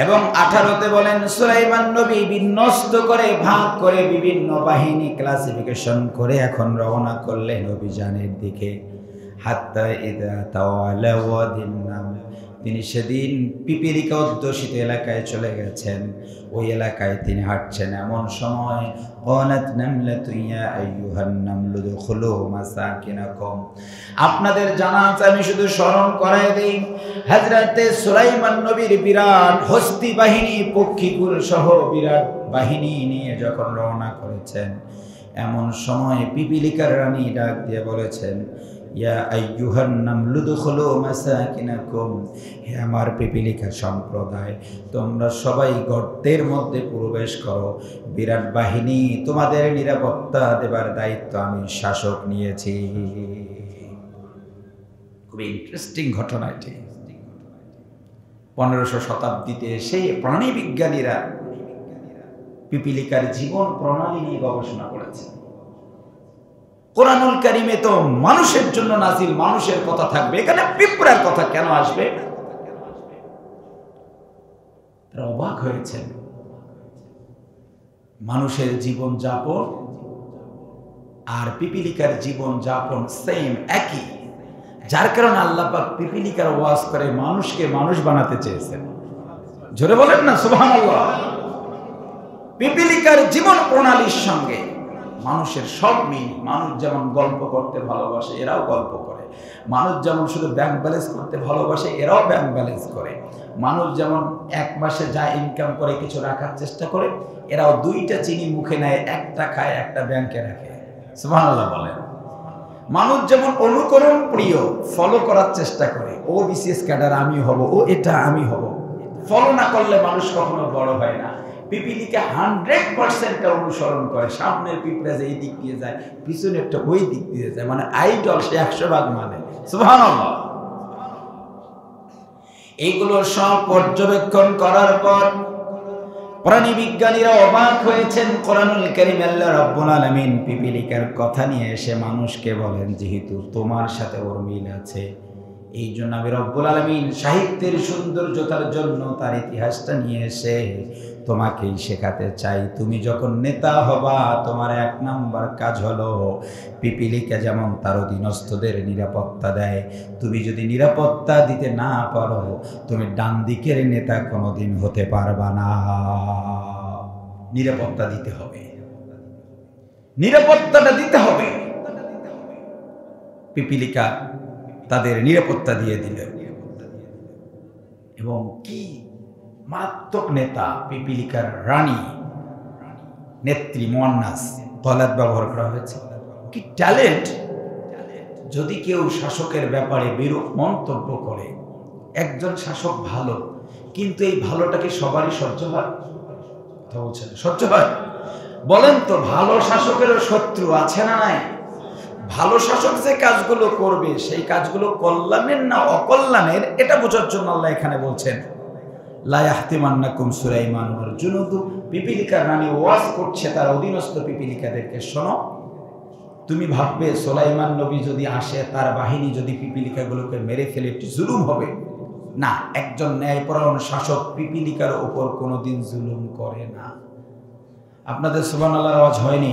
এবং 18-তে বলেন, সুলাইমান নবী বিন্যস্ত করে ভাগ করে বিভিন্ন বাহিনী ক্লাসিফিকেশন করে এখন রওনা করলেন অভিযানের দিকে। হাত্তা ইযা তাওয়ালা ওয়াদিন নাম, তিনি সেদিন পিপিলিকা অধ্যুষিত এলাকায় চলে গেছেন। ওই এলাকায় তিনি হাঁটছেন, এমন সময় ক্বালাত নামলাতু ইয়া আইয়ুহান নামলু দুখুলু মাসাকিনাকুম। আপনাদের জানা আছে, আমি শুধু স্মরণ করায় দেই, হযরতে সুলাইমান নবীর বিরাট হস্তি বাহিনী, পক্ষীকুল সহ বিরাট বাহিনী নিয়ে যখন রওনা করেছেন, এমন সময় পিপিলিকার রানী ডাক দিয়ে বলেছেন, ইয়া আইয়ুহান নামলু দুখুলু মাসাকিনাকুম, হে আমার পিপিলিকা সম্প্রদায়, তোমরা সবাই গর্তের মধ্যে প্রবেশ করো। বিরাট বাহিনী, তোমাদের নিরাপত্তা দেবার দায়িত্ব আমি শাসক নিয়েছি। খুব ইন্টারেস্টিং ঘটনা এটি। 1500 শতাব্দীতে সেই প্রাণী বিজ্ঞানীরা পিপিলিকার জীবন প্রণালী নিয়ে গবেষণা করেছে। কোরআনুল কারীমে তো মানুষের জন্য নাজিল, মানুষের কথা থাকবে, এখানে পিঁপড়ার কথা কেন আসবে? তারা অবাক হয়েছেন। মানুষের জীবন যাপন আর পিপিলিকার জীবন যাপন সেম, একই, যার কারণে আল্লাহ পাক পিপিলিকার ওয়াজ করে মানুষকে মানুষ বানাতে চেয়েছেন। জোরে বলেন না সুবহানাল্লাহ। পিপিলিকার জীবন প্রণালীর সঙ্গে মানুষের সব মিল। মানুষ যেমন গল্প করতে ভালোবাসে, এরাও গল্প করে। মানুষ যেমন শুধু ব্যাংক ব্যালেন্স করতে ভালোবাসে, এরাও ব্যাংক ব্যালেন্স করে। মানুষ যেমন এক মাসে যা ইনকাম করে কিছু রাখার চেষ্টা করে, এরাও 2টা চিনি মুখে নেয়, একটা খায়, একটা ব্যাংকে রাখে। সুবহানাল্লাহ বলেন। মানুষ যেমন অনুকরণ প্রিয়, ফলো করার চেষ্টা করে, ও বিসিএস ক্যাডার আমি হব, ও এটা আমি হব। ফলো না করলে মানুষ কখনো বড় হয় না। পিপিলিকা 100% অনুসরণ করে। সামনের পিঁপড়া যে এই দিক দিয়ে যায়, পিছনে একটা ওই দিক দিয়ে যায়, মানে আইডল সে 100 মানে। সুবহানাল্লাহ। এইগুলো সব পর্যবেক্ষণ করার পর প্রাণী বিজ্ঞানীরা অবাক হয়েছেন। কোরআনুল কারীমে আল্লাহ রাব্বুল আলামিন পিপিলিকার কথা নিয়ে এসে মানুষকে বলেন, যেহেতু তোমার সাথে ওর মিল আছে, এই জন্য আমি রব্বুল আলামিন সাহিত্যের সৌন্দর্যতার জন্য তার ইতিহাসটা নিয়ে এসে তোমাকেই শেখাতে চাই। তুমি যখন নেতা হবা, তোমার 1 নাম্বার কাজ হলো পিপিলিকা যেমন তার অধীনস্থদের নিরাপত্তা দেয়, তুমি যদি নিরাপত্তা দিতে না পারো, তুমি ডান দিকের নেতা কোনোদিন হতে পারবা না। নিরাপত্তা দিতে হবে, নিরাপত্তাটা দিতে হবে। পিপিলিকা তাদের নিরাপত্তা দিয়ে দিল। এবং কি মারাত্মক নেতা! পিপিলিকার রানী, নেত্রী, মুয়ান্নাস, তলাত ব্যবহার করা হয়েছে। কি ট্যালেন্ট! যদি কেউ শাসকের ব্যাপারে বিরূপ মন্তব্য করে, একজন শাসক ভালো, কিন্তু এই ভালোটাকে সবারই সহ্য হয়? কথা বলছেন, সহ্য হয়? বলেন তো, ভালো শাসকেরও শত্রু আছে না নাই? ভালো শাসক যে কাজগুলো করবে, সেই কাজগুলো কল্যাণের না অকল্যাণের, এটা বোঝার জন্য আল্লাহ এখানে বলছেন, লা ইয়াহতিমান্নাকুম সুলাইমান ওয়াল জুনুদু। পিপিলিকার রানী ওয়াজ করছে তার অধীনস্থ পিপিলিকাদেরকে, শোনো, তুমি ভাববে সুলাইমান নবী যদি আসে, তার বাহিনী যদি পিপিলিকাগুলোকে মেরে ফেলে, একটি জুলুম হবে। না, একজন ন্যায়পরায়ণ শাসক পিপিলিকার উপর কোনোদিন জুলুম করে না। আপনাদের সুবহানাল্লাহর আওয়াজ হয়নি?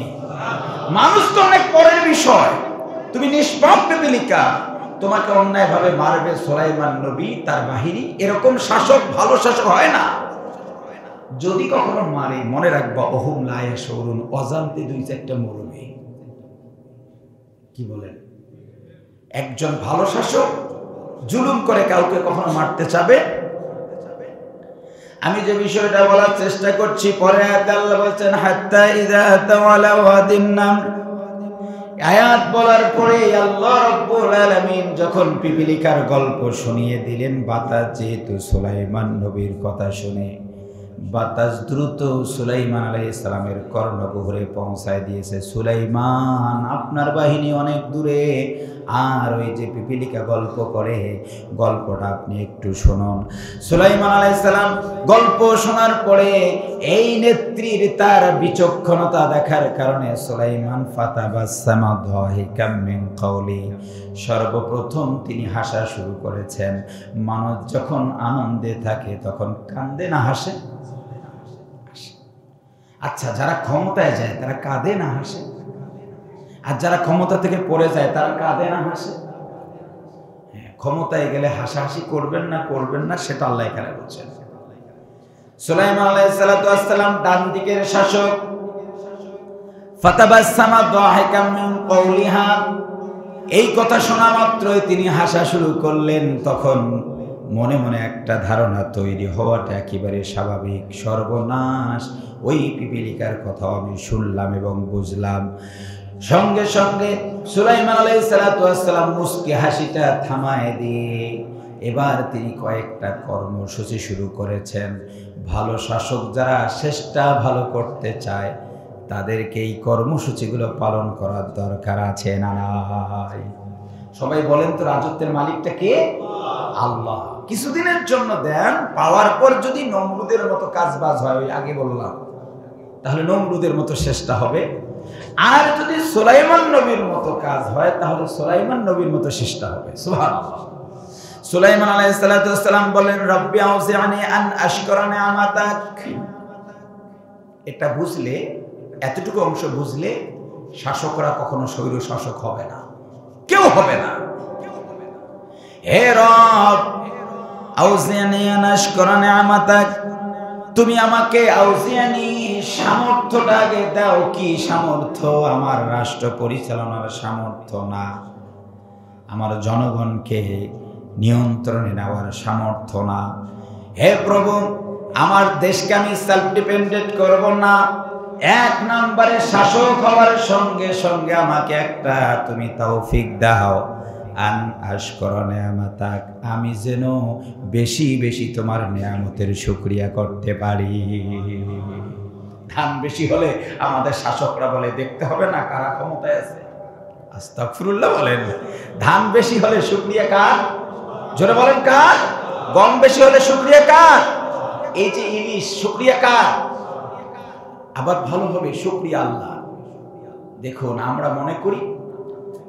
মানুষ তো অনেক পরের বিষয়। তুমি নিষ্পাপ পিপিলিকা, তোমাকে অন্যায়ভাবে মারবে সুলাইমান নবী, তার বাহিনী। এরকম শাসক ভালো শাসক হয় না। যদি কখনো মারে, মনে রাখবা, ওহুম লা ইয়াশউরুন, অজান্তে 2-4টা মরবে। কি বলেন? একজন ভালো শাসক জুলুম করে কাউকে কখনো মারতে চাবে। আমি যে বিষয়টা বলার চেষ্টা করছি, পরে আয়াতে আল্লাহ বলছেন হাত্তা ইযা তাওয়ালা ওয়াদিন নামল, আয়াত বলার পরে আল্লাহ রাব্বুল আলামিন যখন পিপিলিকার গল্প শুনিয়ে দিলেন, বাতাস যেহেতু সুলাইমান নবীর কথা শুনে বাতাস দ্রুত সুলাইমান আলাইহিস সালামের কর্ণগহ্বরে পৌঁছায় দিয়েছে। সুলাইমান, আপনার বাহিনী অনেক দূরে, আর ওই যে পিপিলিকা গল্প করে গল্পটা আপনি একটু শুনুন। সুলাইমান আলাইহিস সালাম গল্প শোনার পরে এই নেত্রীর তার বিচক্ষণতা দেখার কারণে সুলাইমান ফাতাবাসসামা দাহিকাম মিন কওলি, সর্বপ্রথম তিনি হাসা শুরু করেছেন। মানুষ যখন আনন্দে থাকে তখন কান্দে না হাসে? আচ্ছা, যারা ক্ষমতায় যায় তারা কাঁদে না হাসে? আর যারা ক্ষমতা থেকে পড়ে যায় তারা কাঁদে না হাসে? ক্ষমতায় গেলে হাসাহাসি করবেন না সেটা আল্লাহ এখানে বলছেন। সুলাইমান আলাইহিস সালাতু ওয়াস সালাম ডান দিকের শাসক। ফাতাবাসসামা দাহিকাম মিন কওলিহা, এই কথা শোনা মাত্রই তিনি হাসা শুরু করলেন। তখন মনে মনে একটা ধারণা তৈরি হওয়াটা একেবারে স্বাভাবিক। সর্বনাশ, ওই পিপিলিকার কথা আমি শুনলাম এবং বুঝলাম। সঙ্গে সঙ্গে সুলাইমান আলাইহিস সালাতু ওয়াস সালাম মুস্কি হাসিটা থামায় দিয়ে এবার তিনি কয়েকটা কর্মসূচি শুরু করেছেন। ভালো শাসক যারা শেষটা ভালো করতে চায় তাদেরকে এই কর্মসূচিগুলো পালন করার দরকার আছে না নাই? সবাই বলেন তো, রাজত্বের মালিকটা কে? আল্লাহ। কিছুদিনের জন্য দেন, পাওয়ার পর যদি নমরুদের মতো কাজবাজ হয়, ওই আগে বললাম, তাহলে নমরুদের মতো শেষটা হবে। আর যদি সুলাইমান নবীর মতো কাজ হয় তাহলে সুলাইমান নবীর মতো শেষটা হবে। সুবহানাল্লাহ। সুলাইমান আলাইহিস সালাতু ওয়াস সালাম বলেন, রব্বি আউজিআনি আন আশকুরা নি'মাতাক। এটা বুঝলে, এতটুকু অংশ বুঝলে শাসকরা কখনো স্বৈর শাসক হবে না, কেউ হবে না। হে রব, আউজিআনি আন আশকুরা নি'মাতাক, তুমি আমাকে আউজিআনি সামর্থ্যটা আগে দাও। কি সামর্থ্য? আমার রাষ্ট্র পরিচালনার সামর্থ্য না, আমার জনগণকে নিয়ন্ত্রণে নেওয়ার সামর্থ্য না। হে প্রভু, আমার দেশকে আমি সেলফ ডিপেন্ডেন্ট করব না। এক নম্বরে শাসক হওয়ার সঙ্গে সঙ্গে আমাকে একটা তুমি তৌফিক দাও, আন আশকুরা নি'মাতাক, আমি যেন বেশি বেশি তোমার নিয়ামতের শুকরিয়া করতে পারি। ধান বেশি হলে আমাদের শাসকরা বলে, দেখতে হবে না কারা ক্ষমতায় আছে। আস্তাগফিরুল্লাহ বলেন। ধান বেশি হলে শুকরিয়া কার? জোরে বলেন কার? গম বেশি হলে শুকরিয়া কার? এই যে ইলিশ, শুকরিয়া কার? আবার ভালো হবে শুকরিয়া আল্লাহ। দেখুন, আমরা মনে করি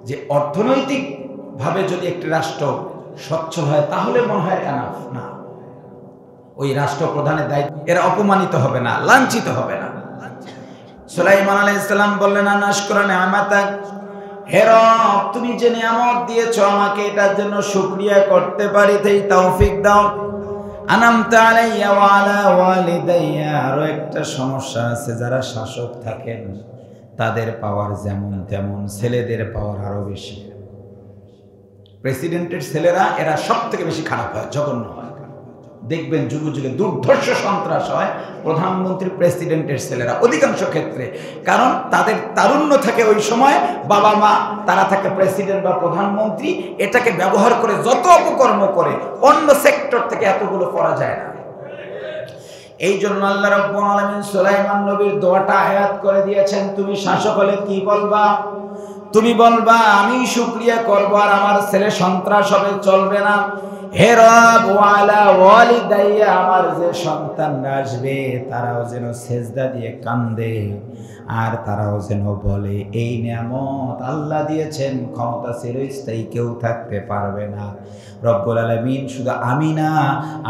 যে অর্থনৈতিক ভাবে যদি একটি রাষ্ট্র সচ্ছল হয় তাহলে মনে হয় এনাফ। না, ওই রাষ্ট্রপ্রধানের দায়িত্ব, এরা অপমানিত হবে না, লাঞ্ছিত হবে না। সুলাইমান আলাইহিস সালাম বললেন, আন আশকুরা নি'মাতাক, হে রব, তুমি যে নিয়ামত দিয়েছো আমাকে, এটার জন্য শুকরিয়া করতে পারি, তাই তৌফিক দাও। আনামতা আলাইয়া ওয়া আলা ওয়ালিদাইয়া। আরো একটা সমস্যা আছে, যারা শাসক থাকেন তাদের পাওয়ার যেমন তেমন, ছেলেদের পাওয়ার আরো বেশি। প্রেসিডেন্টের ছেলেরা এরা সব থেকে বেশি খারাপ হয়, জঘন্য হয়। দেখবেন যুগে যুগে দুর্ধর্ষ সন্ত্রাস হয় প্রধানমন্ত্রী প্রেসিডেন্টের ছেলেরা অধিকাংশ ক্ষেত্রে। কারণ তাদের তারুণ্য থাকে ওই সময়, বাবা মা তারা থাকে প্রেসিডেন্ট বা প্রধানমন্ত্রী, এটাকে ব্যবহার করে যত অপকর্ম করে অন্য সেক্টর থেকে এতগুলো করা যায় না। এই জন্য আল্লাহ রাব্বুল আলামিন সুলাইমান নবীর দোয়াটা আয়াত করে দিয়েছেন। তুমি শাসক হলে কি বলবা? তুমি বলবা আমি শুকরিয়া করব আর আমার ছেলে সন্ত্রাস হবে, চলবে না। হে রব, ওয়ালা ওয়ালিদাইয়া, আমার যে সন্তানরা আসবে তারাও যেন সেজদা দিয়ে কান্দে, আর তারাও যেন বলে এই নিয়ামত আল্লাহ দিয়েছেন, ক্ষমতা চিরস্থায়ী, কেউ থাকতে পারবে না। রব্বুল আলামিন শুধু আমি না,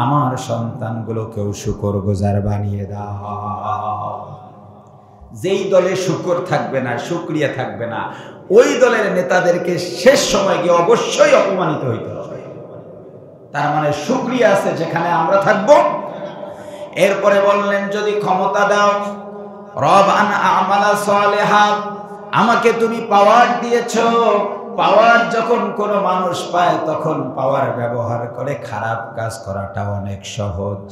আমার সন্তানগুলোকেও শুকরগুজার বানিয়ে দাও। যেই দলে শুকর থাকবে না, শুকরিয়া থাকবে না, ওই দলের নেতাদেরকে শেষ সময় গিয়ে অবশ্যই অপমানিত হইতে হবে। তার মানে শুকরিয়া আছে যেখানে আমরা থাকব। এরপরে বললেন, যদি ক্ষমতা দাও, রব আন আমালা সালিহা, আমাকে তুমি পাওয়ার দিয়েছো, পাওয়ার যখন কোনো মানুষ পায় তখন পাওয়ার ব্যবহার করে খারাপ কাজ করাটা অনেক সহজ।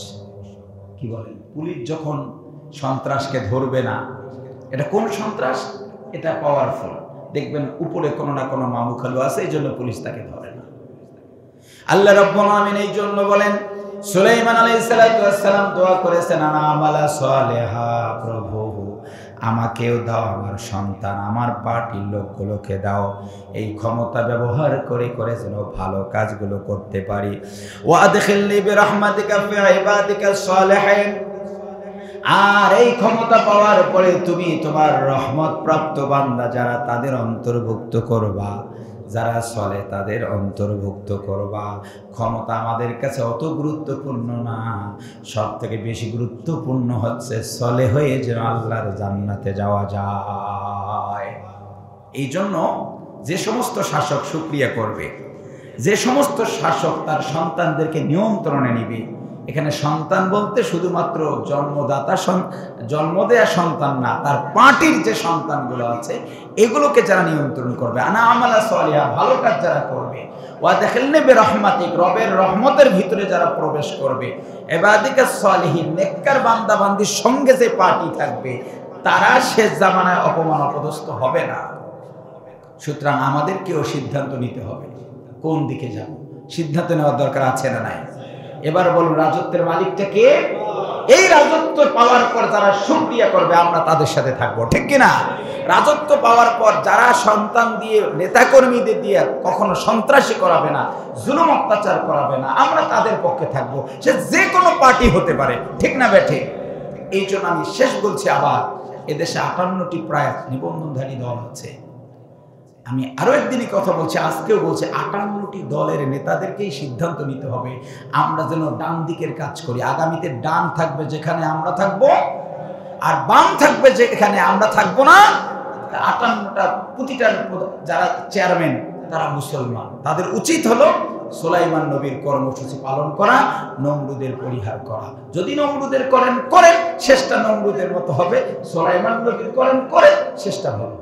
কি বলেন? পুলিশ যখন সন্ত্রাসকে ধরবে না, এটা কোন সন্ত্রাস? এটা পাওয়ারফুল। দেখবেন উপরে কোনো না কোনো মামু খালু আছে, এই জন্য পুলিশ তাকে ধরে না। আল্লাহ রাব্বুল আলামিন এই জন্য বলেন, সুলাইমান আলাইহিস সালাম দোয়া করেছেন, আনা আমালা সালেহা, প্রভু আমাকেও দাও, আমার সন্তান, আমার পার্টির লোকগুলোকে দাও, এই ক্ষমতা ব্যবহার করে করে যেন ভালো কাজগুলো করতে পারি। ওয়া আদখিলনি বিরহমাতিকা ফি ইবাদিকাস সালিহিন, আর এই ক্ষমতা পাওয়ার পরে তুমি তোমার রহমত প্রাপ্ত বান্দা যারা তাদের অন্তর্ভুক্ত করবা, যারা চলে তাদের অন্তর্ভুক্ত করবা। ক্ষমতা আমাদের কাছে অত গুরুত্বপূর্ণ না, সব থেকে বেশি গুরুত্বপূর্ণ হচ্ছে চলে হয়ে যেন আল্লাহর জান্নাতে যাওয়া যায়। এই জন্য যে সমস্ত শাসক শুকরিয়া করবে, যে সমস্ত শাসক তার সন্তানদেরকে নিয়ন্ত্রণে নিবে, এখানে সন্তান বলতে শুধুমাত্র জন্ম দেয়া সন্তান না, তার পার্টির যে সন্তানগুলো আছে এগুলোকে যারা নিয়ন্ত্রণ করবে, আনা আমালা সালিহা, ভালো কাজ যারা করবে, ওয়া দাখিলনি বিরহমাতিক, রবের রহমতের ভিতরে যারা প্রবেশ করবে, ইবাদিকাস সালিহিন, নেককার বান্দা বান্দির সঙ্গে যে পার্টি থাকবে, তারা শেষ জামানায় অপমান অপদস্থ হবে না। সুতরাং আমাদেরকেও সিদ্ধান্ত নিতে হবে কোন দিকে যাব। সিদ্ধান্ত নেওয়ার দরকার আছে না নাই? এবার বলুন, রাজত্বের মালিকটা কে? এই রাজত্ব পাওয়ার পর যারা শুকরিয়া করবে আমরা তাদের সাথে থাকবো, ঠিক কিনা? রাজত্ব পাওয়ার পর যারা সন্তান দিয়ে, নেতাকর্মীদের দিয়ে কখনো সন্ত্রাসী করাবে না, জুলুম অত্যাচার করাবে না, আমরা তাদের পক্ষে থাকবো, সে যে কোনো পার্টি হতে পারে, ঠিক না বেঠে? এই জন্য আমি শেষ বলছি, আবার এদেশে 58টি প্রায় নিবন্ধনধারী দল আছে। আমি আরো একদিনই কথা বলছি, আজকেও বলছি, 58টি দলের নেতাদেরকেই সিদ্ধান্ত নিতে হবে আমরা যেন ডান দিকের কাজ করি। আগামীতে ডান থাকবে যেখানে আমরা থাকবো, আর বাম থাকবে যেখানে আমরা থাকবো না। 58টা প্রতিটার যারা চেয়ারম্যান তারা মুসলমান, তাদের উচিত হলো সুলাইমান নবীর কর্মসূচি পালন করা, নমরুদের পরিহার করা। যদি নমরুদের করেন, শেষটা নমরুদের মতো হবে, সুলাইমান নবীর করেন, শেষটা ভালো।